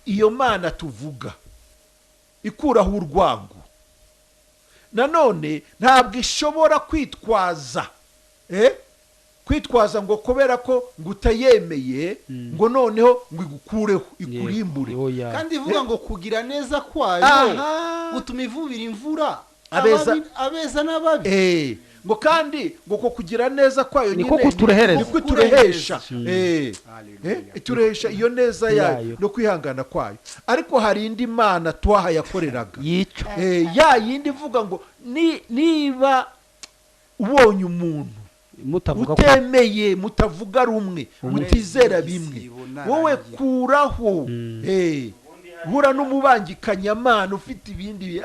iyo Mana tuvuga ikuraho urwango, nanone ntabwo ishobora kwitwaza ngo kubera ko ngo utayemeye ngo noneho ngo igukureho, ikurimbure. Kandi ivuga ngo kugira neza kwayo gutuma ivubira imvura abeza n'ababi. ngo kandi ngo ko kugira neza kwayo niko kuturehesha, niko turehesha turehesha iyo neza yayo no kwihangana kwayo. Ariko hari indi Mana twaha yakoreraga ya yindi ivuga ngo niba ubonye umuntu utemeye, mutavuga rumwe, mutizera bimwe, wowe kuraho. Hura n'umubangikanyamana ufite ibindi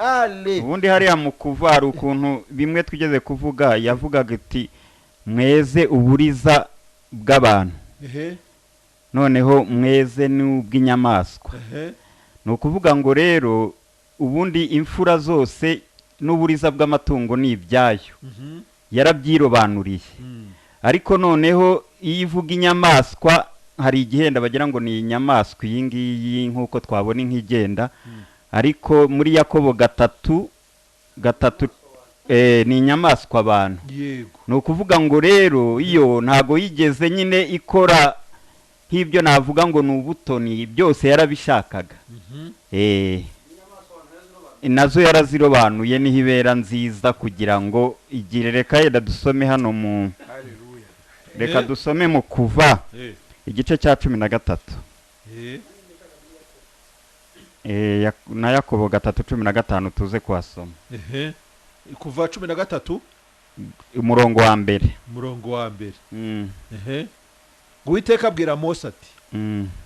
ubundi hariya mu kuva ukuntu bimwe twigeze kuvuga, yavugaga ati mweze uburiza bw'abantu, noneho mweze n'ubw'inyamaswa. ni ukuvuga ngo rero ubundi imfura zose n'uburiza bw'amatungo ni ibyayo, yarabyirobanuriye. Ariko noneho iyo ivuga inyamaswa, hari igihenda bagira ngo ni inyamaswa iyi ngiyi nk'uko twabona nk'igenda, ariko muri Yakobo gatatu ni inyamaswa abantu. Ni ukuvuga ngo rero iyo ntago yigeze nyine ikora nk'ibyo navuga ngo ni ubutoni, byose yarabishakaga. Nazo yarazirobanuye niho ibera nziza kugira ngo igire. Reka yenda dusome hano mu reka dusome mu Kuva igice cya 13 na Yakobo 3:15 tuze kuhasoma. Kuva 13 umurongo wa mbere. Uwiteka abwira Mose ati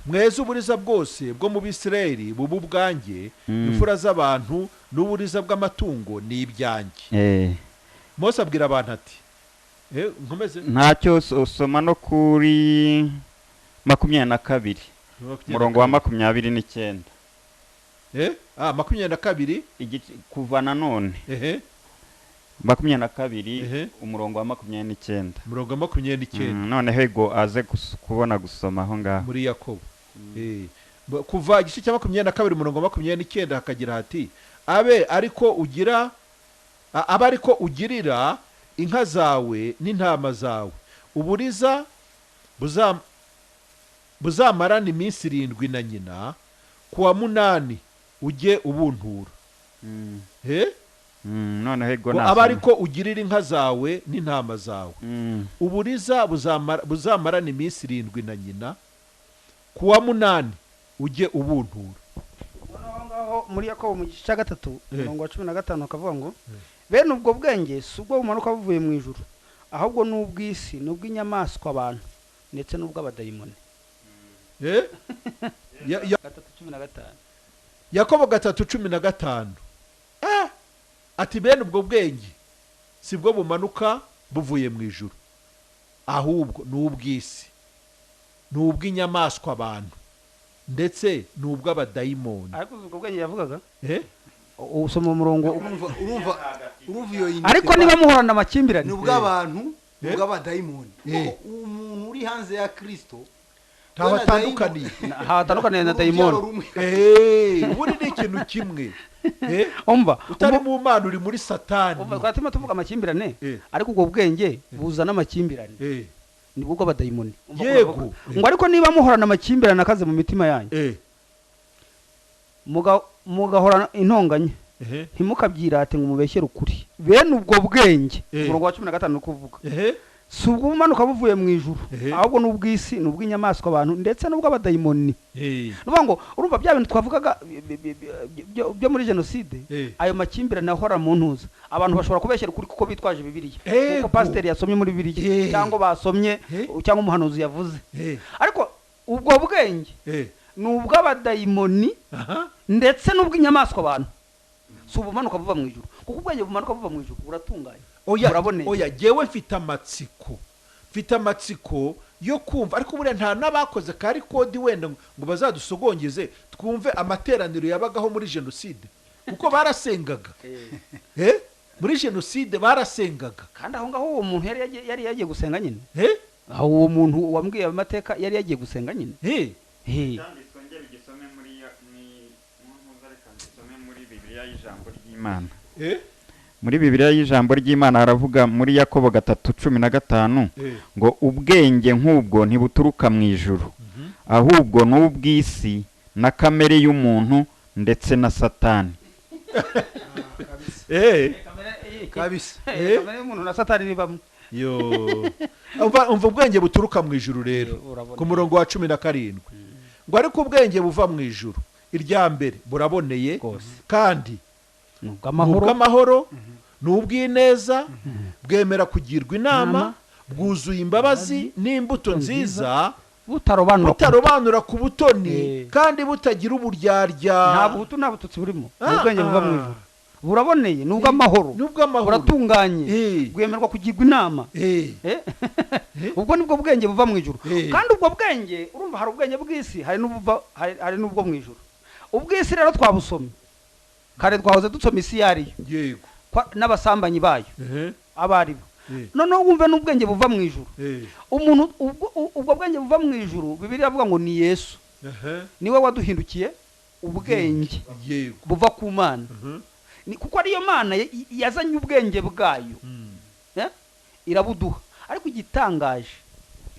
mweze uburiza bwose bwo mu Bisirayeli bubu bwanjye imfura z'abantu n'uburiza bw'amatungo ni ibyanjye. Mose abwira abantu ati nkomeze ntacyo usoma no kuri 22 umurongo wa 29 22 kuva nanone 22 umurongo wa 29 umurongo wa 29 noneho ego aze kubona gusoma aho ngaho muri Yakobo. Kuva igice cya 22 umurongo wa 29 hakagira hati abe ariko ugirira inka zawe n'intama zawe uburiza buzamarana iminsi 7 na nyina, kuwa 8 ujye ubuntura. noneho ego nasoma aba ariko ugirira inka zawe n'intama zawe uburiza buzamarana iminsi 7 na nyina, kuwa 8 ujye ubuntura. Muri Yakobo mu gice cya 3 umurongo wa 15 akavuga ngo bene ubwo bwenge si ubwo bumanuka buvuye mu ijuru, ahubwo n'ubw'isi n'ubw'inyamaswa abantu ndetse n'ubw'abadayimoni. Yakobo 3:15 ati bene ubwo bwenge si bwo bumanuka buvuye mu ijuru, ahubwo n'ubw'isi n'ubw'inyamaswa abantu ndetse n'ubw'abadayimoni. Ariko ubwo bwenge yavugaga usoma umurongo urumva iyo yindi, ariko niba muhorana amakimbirane n'ubw'abantu n'ubw'abadayimoni. Umuntu uri hanze ya Kristo hatandukaniye na dayimoni. Buri ni ikintu kimwe. Umva utari mu Mana uri muri Satani. Umva twatima tuvuga amakimbirane, ariko ubwo bwenge buzana amakimbirane ni bwo abadayimoni. Yego ngo ariko niba muhorana amakimbirane akaze mu mitima yanyu mugahorana intonganya ntimukabyirate ngo mubeshyere ukuri. Bene ubwo bwenge umurongo wa 15 kuvuga si ubwo bumanuka buvuye mu ijuru, ahubwo n'ubw'isi n'ubw'inyamaswa abantu ndetse n'ubw'abadayimoni. Nuvuga ngo urumva bya bintu twavugaga byo muri jenoside, ayo makimbirane ahora mu ntuza abantu bashobora kubeshyera ukuri kuko bitwaje Bibiliya, kuko pasiteri yasomye muri Bibiliya cyangwa basomye cyangwa umuhanuzi yavuze. Ariko ubwo bwenge n'ubw'abadayimoni ndetse n'ubw'inyamaswa abantu, si ubumanuka buva mu ijuru, kuko ubwenge bumanuka buva mu ijuru buratunganye. Oya jewe mfite amatsiko yo kumva, ariko buriya nta n'abakoze kari kodi wenda ngo bazadusogongeze twumve amateraniro yabagaho muri jenoside, kuko barasengaga. Muri jenoside barasengaga, kandi aho ngaho uwo muntu yari yagiye gusenga nyine. Aho uwo muntu wambwiye amateka yari yagiye gusenga nyine. Muri Bibiliya y'ijambo ry'Imana haravuga muri Yakobo 3:15 ngo ubwenge nk'ubwo ntibuturuka mu ijuru, ahubwo n'ubw'isi na kamere y'umuntu ndetse na Satani. kabisa kamere y'umuntu na Satani ni bamwe. umva ubwenge buturuka mu ijuru rero ku murongo wa 17 ngo ariko ubwenge buva mu ijuru irya mbere buraboneye kandi n'ubw'amahoro n'ubw'ineza bwemera kugirwa inama bwuzuye imbabazi n'imbuto nziza butarobanura ku butoni kandi butagira uburyarya. Nta buhutu nta bututsi burimo. Ubwenge buva mu ijuru buraboneye n'ubw'amahoro buratunganye bwemerwa kugirwa inama. Ubwo nibwo bwenge buva mu ijuru. Kandi ubwo bwenge urumva hari ubwenge bw'isi hari n'ubwo mu ijuru. Ubw'isi rero twabusomye kare twahoze dusoma isi yariyo n'abasambanyi bayo abaribo. Noneho wumve n'ubwenge buva mu ijuru. Umuntu ubwo bwenge buva mu ijuru Bibiliya avuga ngo ni Yesu, niwe waduhindukiye ubwenge buva ku Mana, kuko ariyo Mana yazanye ubwenge bwayo irabuduha. Ariko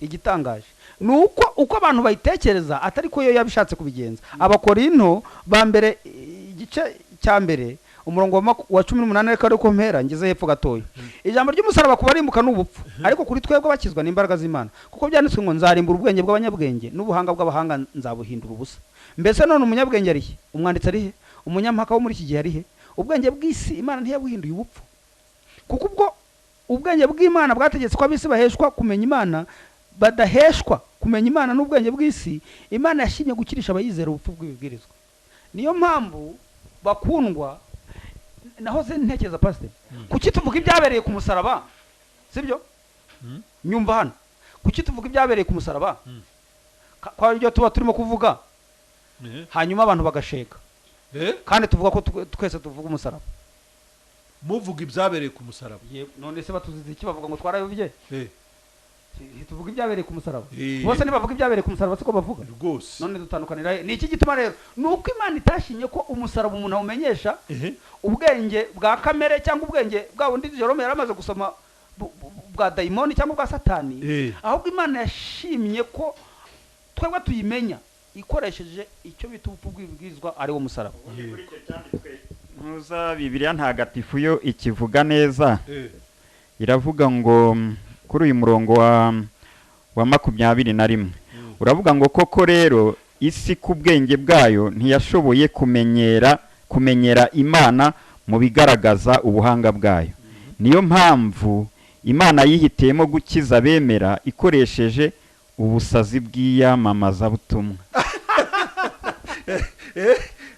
igitangaje ni uko abantu bayitekereza atari ko yo yabishatse kubigenza. Abakorinto ba mbere igice cya mbere umurongo wa 18 reka ariko mpera ngeze hepfo gatoya. Ijambo ry'umusaraba kubarimbuka n'ubupfu, ariko kuri twebwe bakizwa n'imbaraga z'Imana, kuko byanditswe ngo nzarimbura ubwenge bw'abanyabwenge n'ubuhanga bw'abahanga nzabuhindura ubusa. Mbese none umunyabwenge ari he? Umwanditsi ari he? Umunyampaka wo muri iki gihe ari he? Ubwenge bw'isi Imana ntiyabuhinduye ubupfu, kuko ubwo ubwenge bw'Imana bwategetse ko abisi baheshwa kumenya Imana badaheshwa kumenya Imana n'ubwenge bw'isi, Imana yashimye gukirisha abayizera ubupfu bw'ibibwirizwa. Niyo mpamvu bakundwa, nahoze ntekereza pastor, kuki tuvuga ibyabereye ku musaraba, sibyo? Nyumva hano, kuki tuvuga ibyabereye ku musaraba? Kwa ryo tuba turimo kuvuga, hanyuma abantu bagasheka, kandi tuvuga ko twese tuvuga umusaraba. Muvuga ibyabereye ku musaraba. None se batuzize iki bavuga ngo twarayobye? Tuvuga ibyabereye ku musaraba. Bose nibavuga ibyabereye ku musaraba siko bavuga. Rwose. None dutandukanira. Ni iki gituma rero? Nuko Imana itashinye ko umusaraba umuntu awumenyesha ubwenge bwa kamere cyangwa ubwenge bwa bundi Jerome yaramaze gusoma bwa daimoni cyangwa bwa satani. Ahubwo Imana yashimye ko twebwe tuyimenya ikoresheje icyo bita ubupfu bw'ibibwirizwa ari wo musaraba. Muza Bibiliya ntagatifu yo ikivuga neza. Iravuga ngo kuri uyu murongo wa 21 uravuga ngo koko rero isi ku bwenge bwayo ntiyashoboye kumenyera Imana mu bigaragaza ubuhanga bwayo. Niyo mpamvu Imana yihitiyemo gukiza bemera ikoresheje ubusazi bw'iyamamaza butumwa.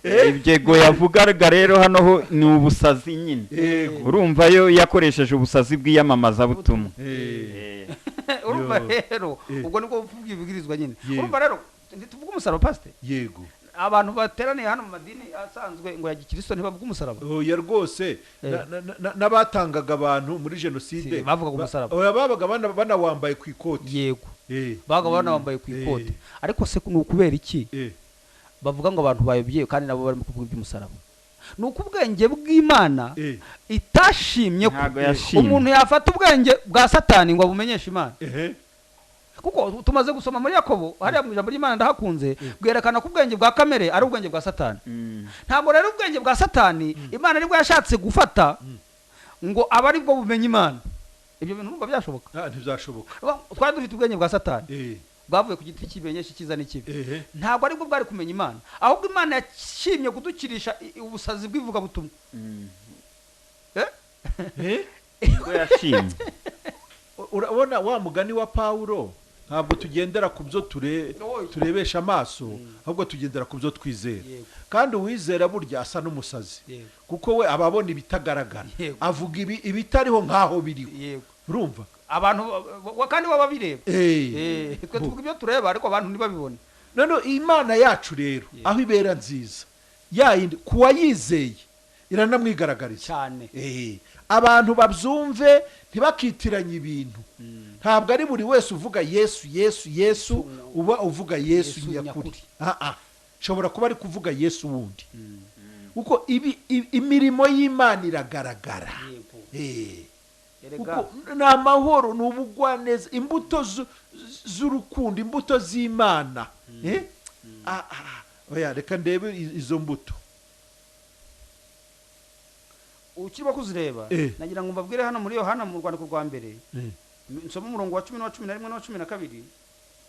Ibyo yavugaga rero hano ho ni ubusazi nyine. Urumva yo yakoresheje ubusazi bw'iyamamaza butumwa. Urumva rero ubwo niko uvuga ibibwirizwa nyine. Urumva rero tuvuga umusaraba pastor. Yego. Abantu bateraniye hano mu madini asanzwe ngo ya gikristo ntibavuga umusaraba. Ya rwose n'abatangaga abantu muri genocide bavuga umusaraba. Babaga banawambaye ku ikoti. Yego. Babaga banawambaye ku ikoti. Ariko se ni ukubera iki? Bavuga ngo abantu bayobye kandi nabo barimo kuvuga iby'umusaraba. Nuko ubwenge bw'Imana itashimye ko umuntu yafata ubwenge bwa satani ngo abumenyeshe Imana. Kuko tumaze gusoma muri Yakobo hariya mu ijambo ry'Imana ndahakunze bwerekana ko ubwenge bwa kamere ari ubwenge bwa satani. Ntabwo rero ubwenge bwa satani Imana nibwo yashatse gufata ngo abari bwo bumenye Imana. Ibyo bintu numva byashoboka? Ntibyashoboka. Twari dufite ubwenge bwa satani. Bwavuye ku giti kimenyesha ikiza n'ikibi. Ntabwo ari bwo bwari kumenya Imana, ahubwo Imana yashimye kudukirisha ubusazi bw'ivuga butumwa. Ko yashimye. Urabona wa mugani wa Paulo, ntabwo tugendera ku byo turebesha amaso, ahubwo tugendera ku byo twizera. Kandi uwizera burya asa n'umusazi, kuko we ababona ibitagaragara, avuga ibitariho nkaho biriho. Urumva? Abantu kandi baba bireba. Twe tuvuga ibyo tureba ariko abantu ntibabibone. None Imana yacu rero aho ibera nziza yayindi kuwa yizeye iranamwigaragariza cyane. Abantu babyumve ntibakitiranye ibintu. Ntabwo ari buri wese uvuga Yesu uba uvuga Yesu nyakuri. Shobora kuba ari kuvuga Yesu wundi. Uko imirimo y'Imana iragaragara. Uko na mahoro n'ubugwaneza, imbuto z'urukundo, imbuto z'Imana. Oya reka ndebe izo mbuto. Ukiba kuzireba nagira ngo mbabwire hano muri Yohana mu Rwandiko rwa mbere. Nsoma umurongo wa 10 na 11 na 12.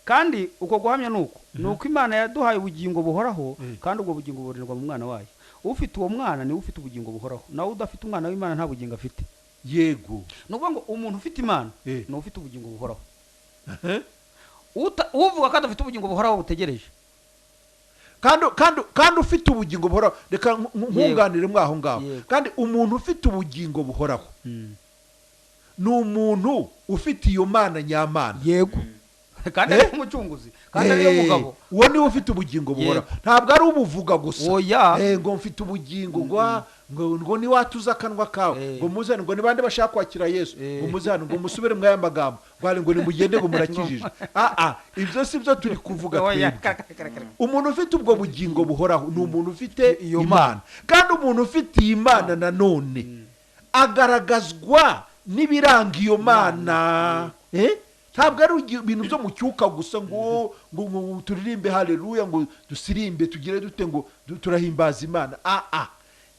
Kandi uko guhamya nuko Imana yaduhaye ubugingo buhoraho, kandi ubwo bugingo burirwa mu mwana wayo. Ufite uwo mwana ni ufite ubugingo buhoraho, nawe udafite umwana w'Imana nta bugingo afite. Yego. Nuvuga ngo umuntu ufite Imana ni ufite ubugingo buhoraho. Uvuga ko adafite ubugingo buhoraho butegereje. Kandi ufite ubugingo buhoraho, reka nkunganire mwaho ngaho. Kandi umuntu ufite ubugingo buhoraho ni umuntu ufite iyo Mana nyamana. Yego. Kandi ari umucunguzi, kandi ari umugabo. Uwo ni ufite ubugingo buhoraho. Ntabwo ari ubuvuga gusa. Ngo mfite ubugingo ngo ni watuza akanwa kawe, ngo muzane, ngo ni bande bashaka kwakira Yesu, ngo muzane, ngo musubire mu magambo, ngo ni mugende ngo murakijije. Ibyo si byo turi kuvuga. Umuntu ufite ubwo bugingo buhoraho ni umuntu ufite Imana. Kandi umuntu ufite Imana nanone agaragazwa n'ibiranga iyo Mana. Ntabwo ari ibintu byo mu cyuka gusa ngo turirimbe haleluya, ngo dusirimbe tugire dute ngo turahimbaza Imana.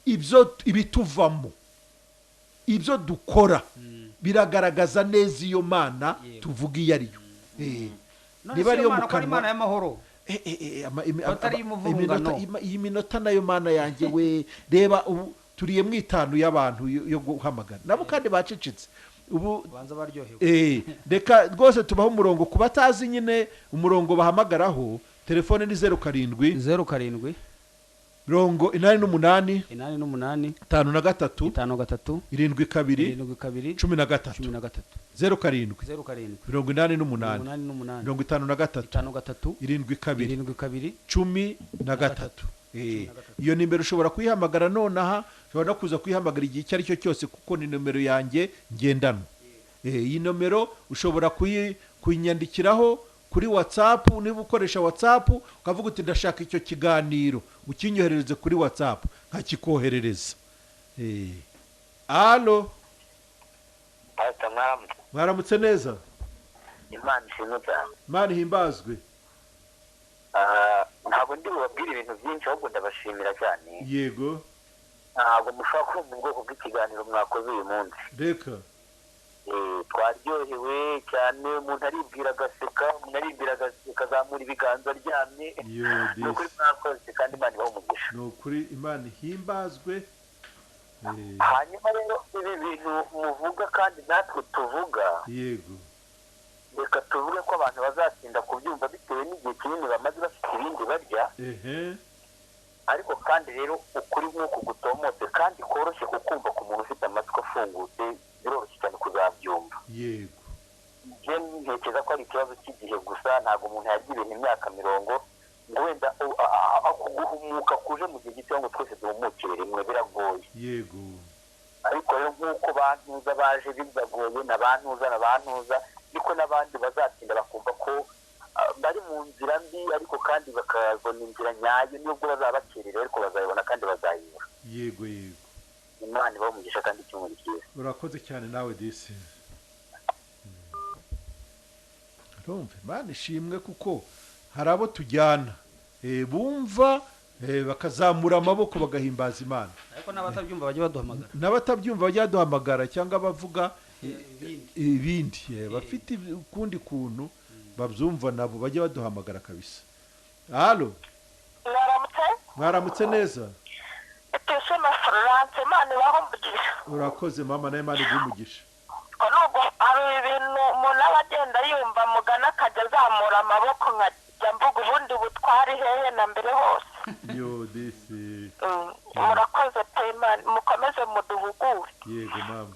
Ibyo ibituvamo, ibyo dukora biragaragaza neza iyo Mana tuvuga iyo ari yo. Niba ariyo mu kanwa Imana y'amahoro. Iyi minota nayo Mana yanjye we, reba turiye mu 5 y'abantu yo guhamagara nabo kandi bacecetse. ubu banza baryohewe reka rwose tubaho umurongo ku batazi nyine umurongo bahamagaraho telefone ni 07 07 mirongo inani n'umunani 88 itanu na gatatu 53 irindwi kabiri 72 cumi na gatatu 07 mirongo inani n'umunani 88 mirongo itanu na gatatu 53 irindwi kabiri 72 cumi na gatatu iyo nimero ushobora kuyihamagara nonaha ushobora no kuza kuyihamagara igihe icyo ari cyo cyose kuko ni nomero yanjye ngendanwa iyi nomero ushobora kuyinyandikiraho kuri WhatsApp niba ukoresha WhatsApp ukavuga uti ndashaka icyo kiganiro ukinyoherereze kuri WhatsApp nkakikoherereza alo mwaramutse neza Imana ishimwe cyane Imana ihimbazwe ntabwo ndi bubabwire ibintu byinshi ahubwo ndabashimira cyane yego ntabwo mushobora kumva ubwoko bw'ikiganiro mwakoze uyu munsi reka twaryohewe cyane umuntu aribwira agaseka umuntu aribwira agaseka azamura ibiganza aryamye ni ukuri mwakoze kandi Imana ibahe umugisha ni ukuri Imana ihimbazwe hanyuma rero ibi bintu muvuga kandi natwe tuvuga yego reka tuvuge ko abantu bazatinda kubyumva bitewe n'igihe kinini bamaze bafite ibindi barya ariko kandi rero ukuri nk'uku gutomotse kandi koroshye kukumva ku muntu ufite amatwi afungutse biroroshye cyane kuzabyumva yego njye ntekereza ko ari ikibazo cy'igihe gusa ntabwo umuntu yagira ibintu imyaka 50 ngo wenda guhumuka kuje mu gihe gito ngo twese duhumukire rimwe biragoye yego ariko rero nk'uko bantuza baje bibagoye n'abantuza niko n'abandi bazatinda bakumva ko bari mu nzira mbi ariko kandi bakabona inzira nyayo nubwo bazaba bakerera ariko bazayibona kandi bazayibura yego yego Imana ibahe umugisha kandi icyumweru cyiza urakoze cyane nawe disi urumva Imana ishimwe kuko hari abo tujyana bumva bakazamura amaboko bagahimbaza Imana ariko n'abatabyumva bajya baduhamagara n'abatabyumva bajya baduhamagara cyangwa bavuga ibindi bafite ukundi kuntu babyumva nabo bajya baduhamagara kabisa halo mwaramutse neza Tishema France Imana ibahe umugisha urakoze mama nawe Imana iguhe umugisha nubwo hari ibintu umuntu aba agenda yumva mugana akajya azamura amaboko nkajya mvuga ubundi butwari hehe na mbere hose yo disi murakoze pe Imana mukomeze muduhugure yego mama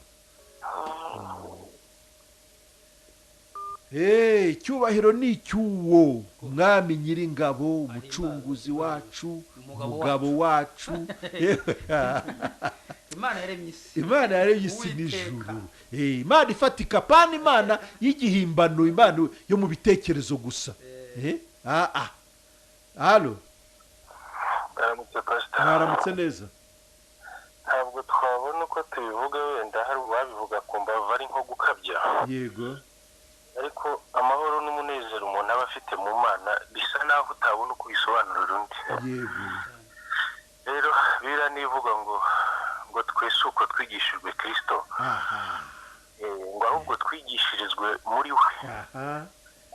cyubahiro ni icyuwo umwami nyiringabo umucunguzi wacu umugabo wacu Imana yaremye isi n'ijuru Imana ifatika pana Imana y'igihimbano Imana yo mu bitekerezo gusa halo mwaramutse neza ntabwo twabona uko tubivuga wenda hari uwabivuga kumva bari nko gukabya yego ariko amahoro n'umunezero umuntu aba afite mu Mana bisa naho utabona uko bisobanurira undi yego rero bira nivuga ngo twese uko twigishijwe Kristo ngo ahubwo twigishirizwe muri we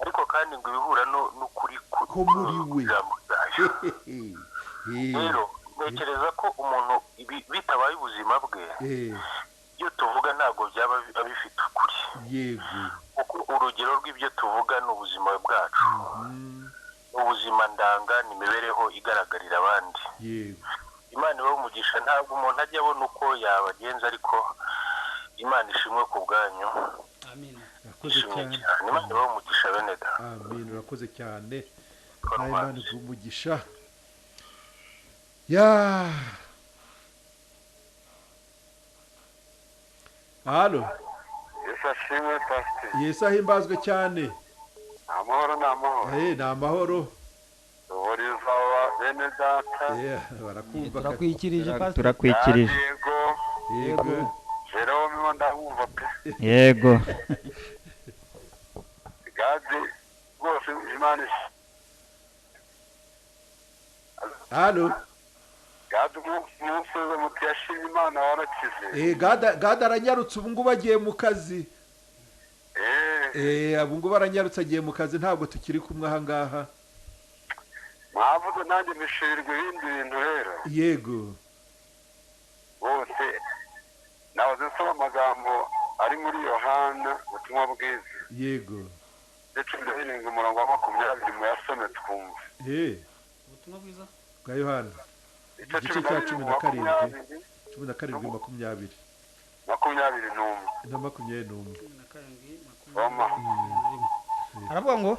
ariko kandi ngo ibihura n'ukuri ko muri we rero ntekereza ko umuntu bitabaye ubuzima bwe ibyo tuvuga ntabwo byaba bifite ukuri yego kuko urugero rw'ibyo tuvuga ni ubuzima bwacu ubuzima ndanga ni imibereho igaragarira abandi yego Imana ibahe umugisha ntabwo umuntu ajya abona uko yabagenza ariko Imana ishimwe ku bwanyu amen urakoze cyane Imana ibahe umugisha bene da amen urakoze cyane Imana iguhe umugisha ya halo Yesu ashimwe pastor Yesu ahimbazwe cyane amahoro ni amahoro uburiza wa bene data barakumva turakwikirije pastor turakwikirije yego Jerome mo ndahumva pe yego gadi rwose Imana halo gadi umunsi muti yashimye Imana warakize gada aranyarutse ubu ngubu agiye mu kazi ubu ngubu aranyarutse agiye mu kazi ntabwo tukiri kumwe aha ngaha mwavuze nanjye mishirirwa ibindi bintu rero yego bose nahoze nsoma amagambo ari ari muri Yohana ubutumwa bwiza yego ndetse ndahiringa umurongo wa 20 mu yasome twumva ubutumwa bwiza bwa Yohana igice cya 17 aravuga ngo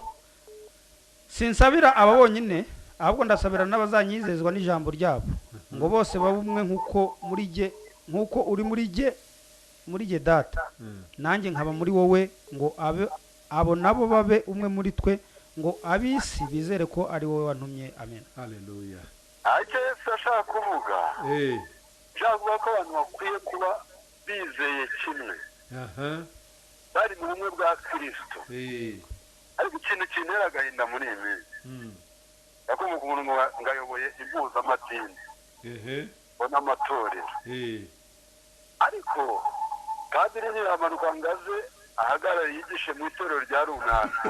sinsabira aba bonyine ahubwo ndasabira n'abazanyizezwa n'ijambo ryabo ngo bose babe umwe nk'uko uri muri jye data nanjye nkaba muri wowe ngo abo nabo babe umwe muri twe ngo ab'isi bizere ko ari wowe wantumye amen. Haleluya. Icyo Yesu ashaka kuvuga ashaka kuvuga ko abantu bakwiye kuba bizeye kimwe bari mu bumwe bwa Kristo ariko ikintu kintera agahinda muri iyi minsi yakomoka umuntu ngo ayoboye impuzamadini bona amatorero ariko padiri ntiyamanuka ngaze ahagarariye yigishe mu itorero rya runaka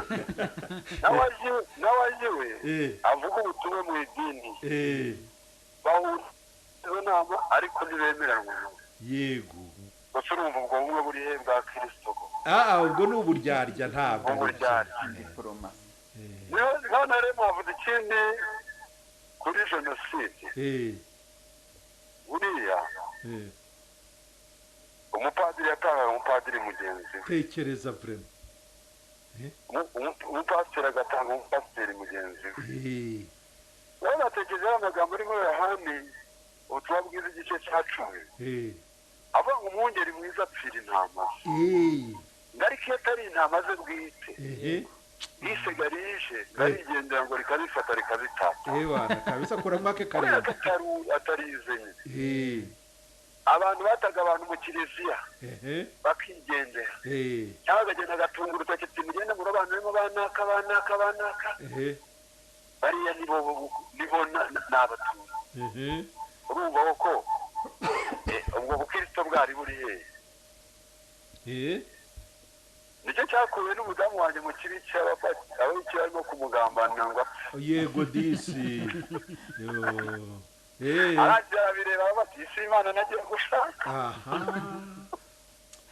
n'awajiwe avuga ubutumwa mu idini bahuriza inama ariko ntibemeranwa yego gusa urumva ubwo bumwe buri he bwa Kristo ubwo ni uburyarya ntabwo niho naremo havuze ikindi kuri jenoside buriya umupadiri yatangaga umupadiri mugenzi we tekereza vrema umupasiteri agatanga umupasiteri mugenzi we nawe natekerezaho amagambo ari muri Yohana ubutumwa bwiza igice cya 10 avuga ngo umwungeri mwiza apfira intama ariko iyo atari intama ze bwite risega rije ngarigendera ngo rikabifata rikabitata kabisa kuramo ake karindwi atarizanye abantu bataga abantu mu kiliziya bakigendera cyangwa agagenda agatunga urutoki ati mugende muri abantu barimo banaka bariya nibo n'abatura urumva ko ubwo bukristo bwari buri hehe nicyo cyakuwe n'umudamu wanjye mu kibi cy'abafati abo kirimo kumugambanira ngo yego disi aragira bireba bati isi Imana nagiye gushaka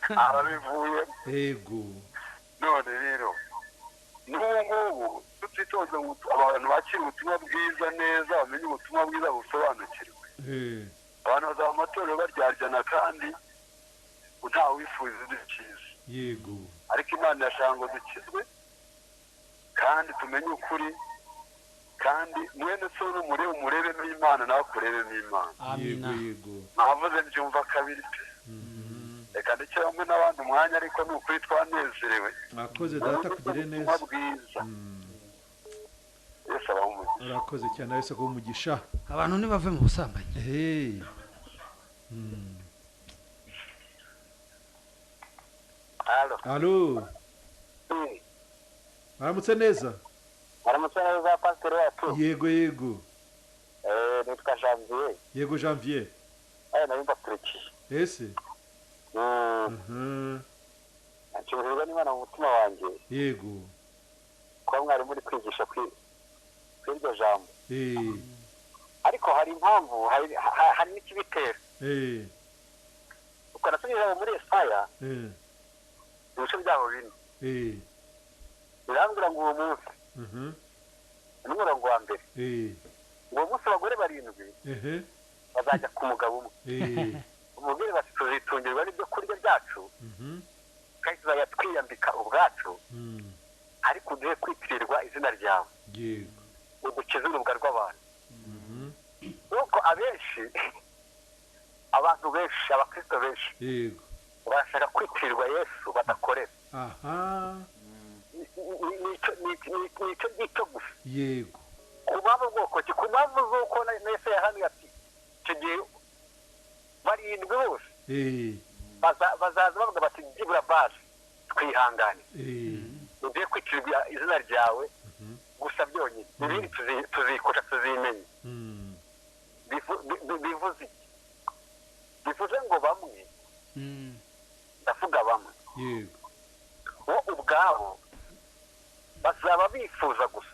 arabivuye yego none rero n'ubu tutitoza abantu bakira ubutumwa bwiza neza bamenye ubutumwa bwiza busobanukirwe abantu bazaba amatorero baryaryana kandi ntawe wifuza udukiza yego ariko Imana yashaka ngo dukizwe kandi tumenye ukuri kandi mwene so n'umurebemo Imana nawe akurebemo Imana yego navuze mbyumva kabiri pe reka ndetse bamwe n'abandi umwanya ariko ni ukuri twanezerewe mwakoze data kugire neza bwiza Yesu abaho umugisha urakoze cyane Yesu aguha umugisha abantu ntibave mu busambanyi Alo. Aramutse neza? Aramutse neza pastor wacu. Yego. Nitwa Janvier. Yego Janvier. Narimba turiki. Ese? Nchimurwa n'Imana mu mutima wanjye. Yego. Kwa mwari muri kwigisha kwiryo jambo. Ariko hari impamvu hari n'ikibitera. Ukanasubira muri Yesaya. Ibice byaho bine birambwira ngo uwo munsi n'umurongo wa mbere uwo munsi abagore 7 bazajya ku mugabo umwe umubwire bati tuzitungirwa n'ibyo kurya byacu kandi tuzajya twiyambika ubwacu ariko uduhe kwitirirwa izina ryawe udukize urubuga rw'abantu nuko abantu benshi abakristo benshi bashaka kwitirirwa Yesu badakorera nicyo gusa yego ku mpamvu bwoko ki ku mpamvu z'uko Yesu yahanuye ati icyo gihe 7 bose bazaza bavuga bati byibura baje twihangane ugiye kwitirirwa izina ryawe gusa byonyine ibindi tuzikora tuzimenye bivuze ngo bamwe ndavuga bamwe yego bo ubwabo bazaba bifuza gusa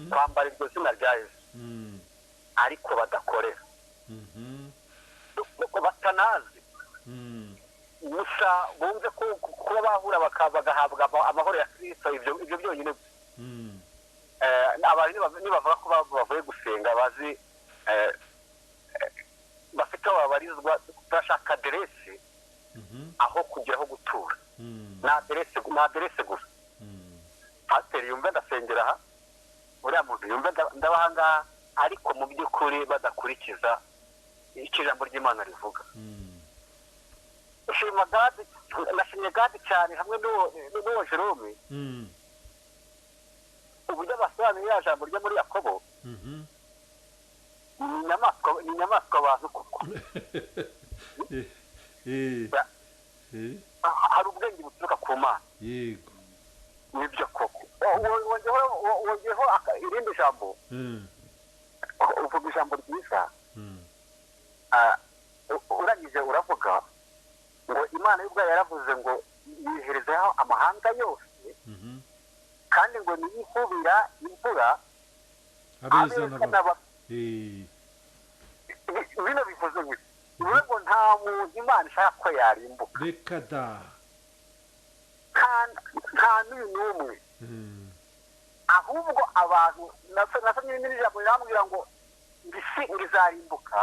kwambara iryo zina rya Yesu ariko badakorera nuko batanazi gusa bumve ko kuba bahura bagahabwa amahoro ya Kristo ibyo byonyine abantu nibavuga ko bavuye gusenga bazi bafite aho babarizwa bashaka aderesi aho kugira aho gutura na aderesi gusa pasiteri yumve ndasengera aha uriya muntu yumve ndabaha ngaha ariko mu by'ukuri badakurikiza icyo ijambo ry'Imana rivuga nashimye gadi cyane hamwe n'uwo Jerome uburyo basobanuye ya jambo ryo muri Yakobo ni inyamaswa abantu kuko hari ubwenge buturuka ku Mana yego nibyo koko wongeyeho irindi jambo uvuga ijambo ryiza urangije uravuga ngo Imana y'ubwayo yaravuze ngo yiherezeho amahanga yose kandi ngo niyihubira imvura abeza bino bivuze ngo ngo nta muntu Imana ishaka ko yarimbuka reka da nta n'umwe ahubwo abantu nasomye n'ijambo rirambwira ngo isi izarimbuka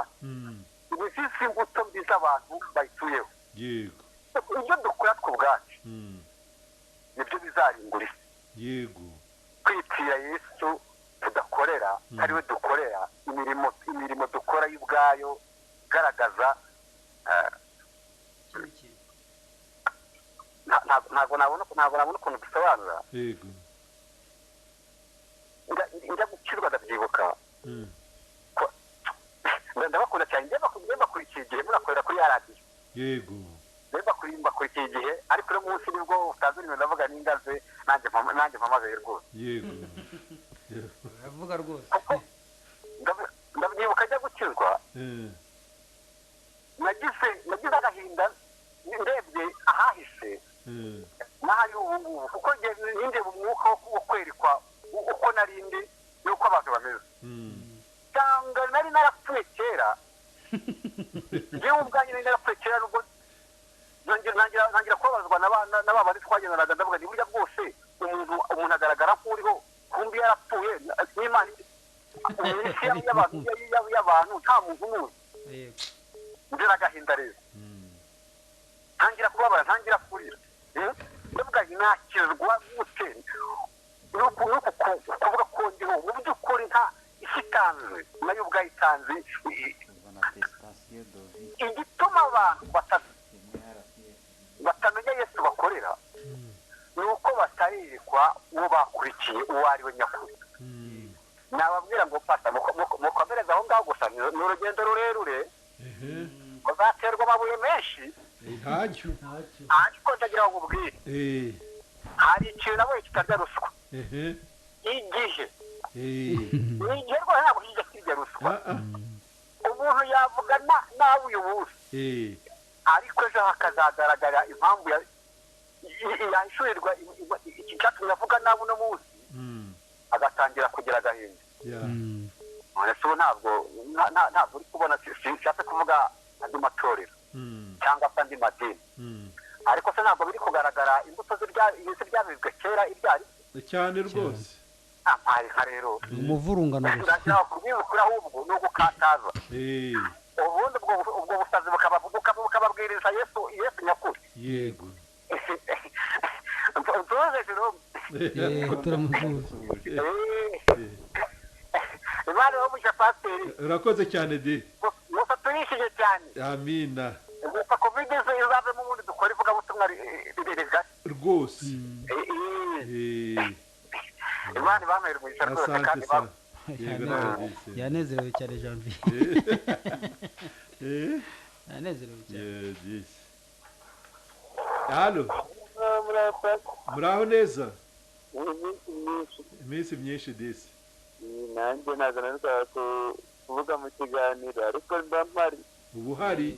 ibifise imbuto mbi z'abantu bayituyeho yego ibyo dukora twe ubwacu nibyo bizarimbura isi yego kwitira Yesu tudakorera ari we dukorera imirimo dukora y'ubwayo igaragaza ntabwo nabona ukuntu dusobanura yego njya gukirwa ndabyibuka ndabakunda cyane njye bakurikiye igihe murakorera kuri ya radiyo yego mbakurikiye igihe ariko uno munsi nibwo utazi ibintu ndavuga n'ingaze nanjye mpamagaye rwose yego uravuga rwose ndabyibuka ajya gukizwa nagize agahinda ndebye ahahise n'ahari ubu ngubu kuko ninjye mu mwuka wo kwerekwa uko narindi n'uko abantu bameze cyangwa nari narapfuye kera njyewe ubwanjye nari narapfuye kera nubwo ntangira kubabazwa na bandi twagendanaga ndavuga ni burya bwose umuntu agaragara nk'uriho kumbi yarapfuye n'Imana isi y'abantu nta muntu n'umwe ngira agahinda rero ntangira kubabara ntangira kurira ndavuga nakizwa gute kuvuga ko ndiho mu by'ukuri nta isi itanzwe nayo ubwayo itanze igituma abantu batamenya Yesu bakorera ni uko batarerekwa uwo bakurikiye uwo ari we nyakuri nababwira ngo pasta mukomereze aho ngaho gusa ni urugendo rurerure muzaterwa amabuye menshi ariko ndagira ngo ubwire hari ikintu nabonye kitarya ruswa igihe rwose ntabwo kijya kirya ruswa umuntu yavugana nawe uyu munsi ariko ejo hakazagaragara impamvu yahishurirwa iki cyatumye avuga nawe uno munsi agatangira kugira agahinda ese ubu ntabwo uri kubona sinshatse kuvuga andi matorero cyangwa se andi madini ariko se ntabwo biri kugaragara imbuto byabizwe kera ibyari cyane rwose nka rero umuvurungano gusa urashaka kubwira ahubwo ni ugukataza ubundi ubwo busazi bukababwiriza Yesu nyakuri yego tuze Jerome turamuzuza Imana y'umugisha pasiteri urakoze cyane de gusa turishije cyane amina gusa covid izavemo ubundi dukora ivugabutumwa rigari rwose Imana ibampere umugisha rwose kandi yanezerewe cyane Janvier yanezerewe cyane halo muraho neza iminsi myinshi disi nanjye ntabwo nashaka kuvuga mu kiganiro ariko ndampari ubu hari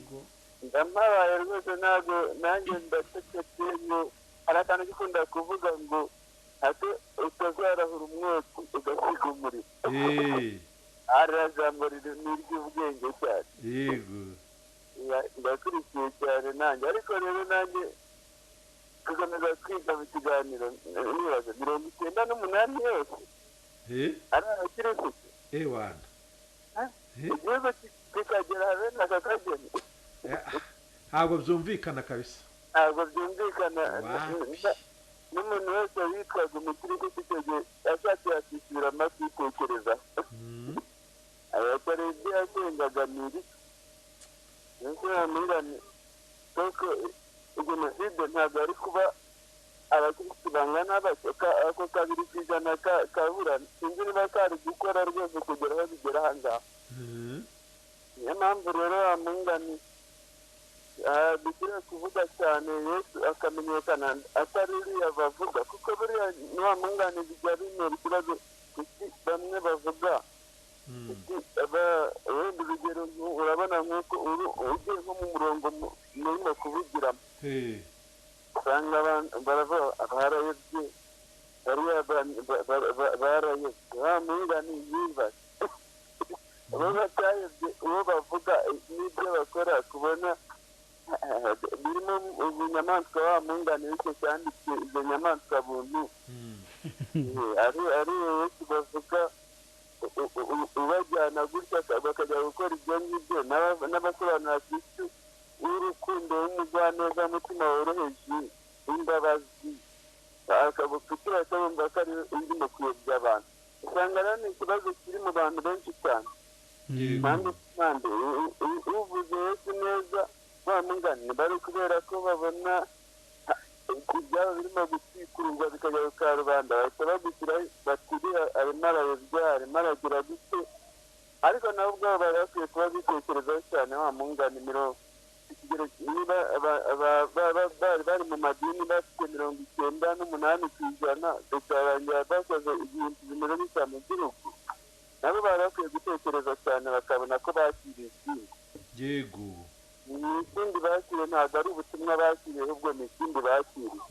ndampabaye rwose ntabwo nanjye ndacecetse ngo hari akantu gikunda kuvuga ngo ate utazarahura umwotsi ugasiga umuriro hari jambo ni iry'ubwenge cyane yego ndakurikiye cyane nanjye ariko rero nanjye tugameza kwiga mu kiganiro nibaza 98 yose ari abakirisitu wana igihugu kikagera bene aka kageni ntabwo byumvikana kabisa ntabwo byumvikana n'umuntu wese witwaga umukirisitu icyo gihe ashatse yakishyura amakitekereza ayakora ibyo yasengaga niri nuko yamwirane kuko jenoside ntabwo ari kuba abakirisitu bangana ako 2% kabura sinzi niba kari gukora rwose kugera aho bigera aha ngaha niyo mpamvu rero wamungani dukwiye kuvuga cyane Yesu akamenyekana atari uriya bavuga kuko buriya niwamungani bijya bintera ikibazo kuki bamwe bavuga wenda urugero urabona nk'uko ugiye nko mu murongo murimo kuvugiramo usanga baravuga barayobye bariya barayobye wamungani yibaza uwo batayobye uwo bavuga n'ibyo bakora kubona birimo ubunyamaswa wamungani w'icyo cyanditse izo nyamaswa buntu ari Yesu bavuga ubajyana gutya bakajya gukora ibyo ngibyo n'abasobanura Kristo w'urukundo w'umugwaneza mutima woroheje w'imbabazi akabukutura cyangwa ko ari urimo kuyobya abantu usanga rero ni ikibazo kiri mu bantu benshi cyane kandi uvuze Yesu neza bamungani bari kubera ko babona ibyabo birimo gutwikururwa bikajya ku karubanda bahita bagushyira batiriya arimo arayobya arimo aragira gute ariko nabo ubwabo bari bakwiye kuba bitekerezaho cyane wamungani niba bari mu madini bafite 98% bikarangira bakoze ibintu bimeze bitya mu gihugu nabo bari bakwiye gutekereza cyane bakabona ko bakiriye ikindi yego ikindi bakiriye ntabwo ari ubutumwa bakiriye ahubwo ni ikindi bakiriye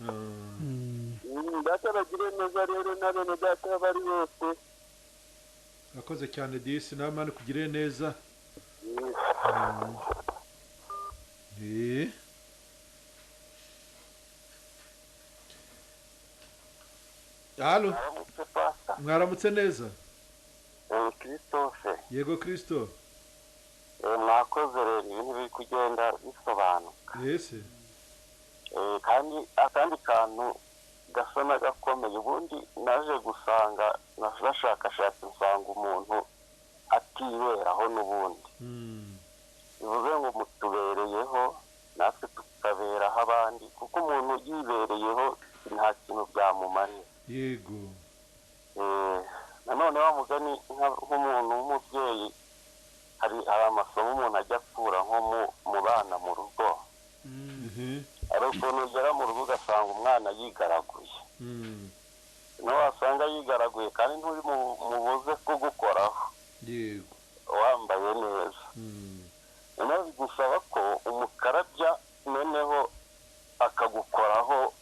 data bagire neza rero na bene data bari bose akoze cyane disi nawe mani kugire neza halo mwaramutse neza Christophe yego Kristo mwakoze rero ibintu biri kugenda bisobanuka yese kandi akandi kantu gasa n'agakomeye ubundi naje gusanga nashakashatse nsanga umuntu atiberaho n'ubundi bivuze ngo mutubereyeho natwe tukaberaho abandi kuko umuntu yibereyeho nta kintu byamumarira yego nanone wa mugani nk'umuntu w'umubyeyi hari amasomo umuntu ajya akura nko mu bana mu rugo hari ukuntu ugera mu rugo ugasanga umwana yigaraguye nawe wasanga yigaraguye kandi nturi mubuze kugukoraho yego wambaye neza noneho bigusaba ko umukarabya noneho akagukoraho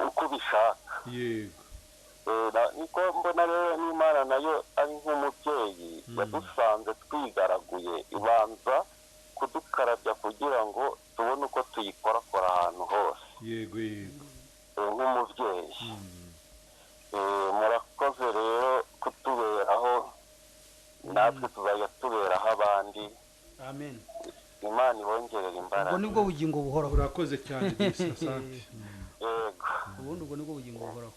uko ubishaka yego niko mbona rero n'Imana nayo ari nk'umubyeyi yadusanze twigaraguye ibanza kudukarabya kugira ngo tubone uko tuyikorakora ahantu hose yego yego nk'umubyeyi murakoze rero kutuberaho natwe tuzajya tuberaho abandi amen Imana ibongerera imbaraga ubwo nibwo bugingo buhoraho urakoze cyane disi asante yego ubundi ubwo nibwo bugingo buhoraho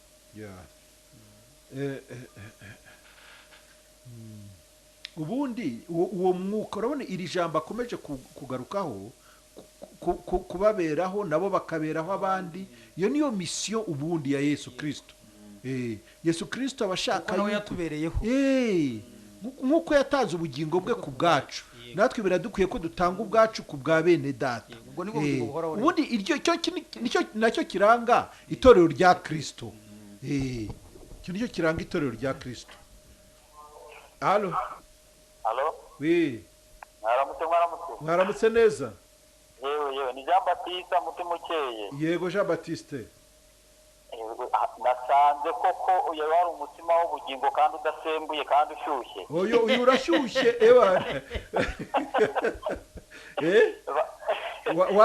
ubundi uwo mwuka urabona iri jambo akomeje kugarukaho kubaberaho nabo bakaberaho abandi iyo niyo misiyo ubundi ya Yesu Kristo Yesu Kristo abashaka nawe yatubereyeho nk'uko yatanze ubugingo bwe ku bwacu natwe biradukwiye ko dutanga ubwacu ku bwa bene data ubundi nacyo kiranga itorero rya Kristo icyo nicyo kiranga itorero rya Kristo halo mwaramutse neza yewe ni Jean Baptiste mutima ukeye yego Jean Baptiste nasanze koko uyu wari umutima w'ubugingo kandi udasembuye kandi ushyushye uyu urashyushye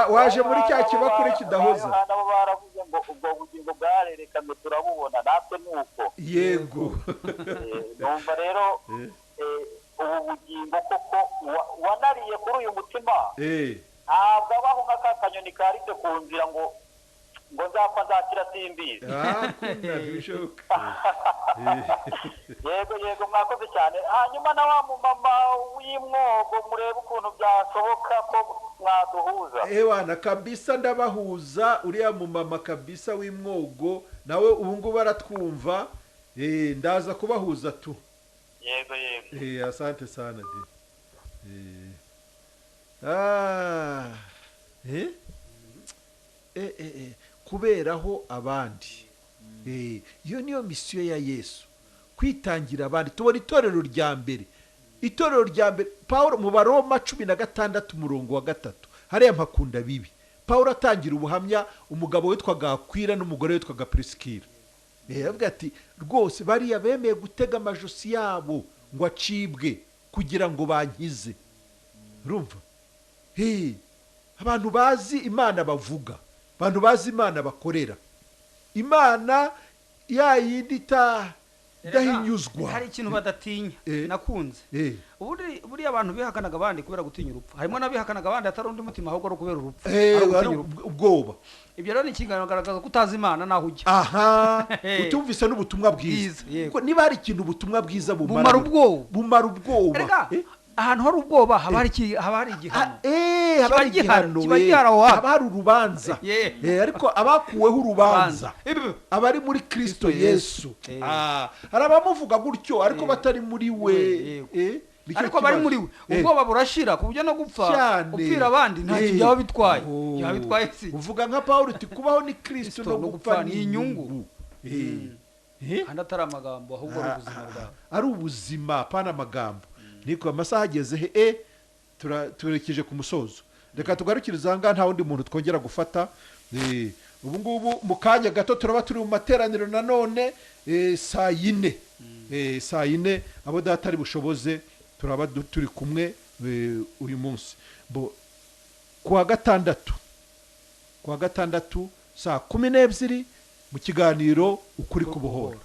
waje muri cya kibakure kidahoza nabo baravuze ngo ubwo bugingo bwarerekanwe turabubona natwe nuko yego numva rero ubu bugingo koko wanariye kuri uyu mutima ntabwo abaho nk'aka kanyoni karitse ku nzira ngo nzapfa nzakira simbizi yego mwakoze cyane hanyuma na wa mumama w'imwogo murebe ukuntu byashoboka ko mwaduhuza ewana kabisa ndabahuza uriya mumama kabisa w'imwogo nawe ubu ngubu aratwumva ndaza kubahuza tu yego asante sana kuberaho abandi iyo niyo misiyo ya Yesu kwitangira abandi tubona itorero rya mbere Pawulo mu Baroma 16:3 hariya mpakunda bibi Pawulo atangira ubuhamya umugabo witwaga Akwila n'umugore witwaga Priskila yavuga ati rwose bariya bemeye gutega amajosi yabo ngo acibwe kugira ngo bankize urumva abantu bazi Imana bavuga abantu bazi Imana bakorera Imana ya yindi idahinyuzwa hari ikintu badatinya nakunze buriya abantu bihakanaga abandi kubera gutinya urupfu harimo n'abihakanaga abandi atari undi mutima ahubwo ari kubera urupfu ubwoba ibyo rero ni ikigaragaza ko utazi Imana naho ujya utumvise n'ubutumwa bwiza niba hari ikintu ubutumwa bwiza bumara ubwoba ahantu hari ubwoba haba hari igihano kiba hari urubanza ariko abakuweho urubanza abari muri Kristo Yesu hari abamuvuga gutyo ariko batari muri we ariko bari muri we ubwoba burashira ku buryo no gupfa upfira abandi ntacyo byaba bitwaye uvuga nka Pawulo uti kubaho ni Kristo no gupfa ni inyungu kandi atari amagambo ahubwo ari ubuzima bwawe ari ubuzima pana amagambo niko amasaha ageze turekeje ku musozo reka tugarukiriza aha ngaha nta wundi muntu twongera gufata ubu ngubu mu kanya gato turaba turi mu materaniro nanone saa yine abo data ari bushoboze turaba turi kumwe uyu munsi kuwa gatandatu saa 12 mu kiganiro ukuri kubohora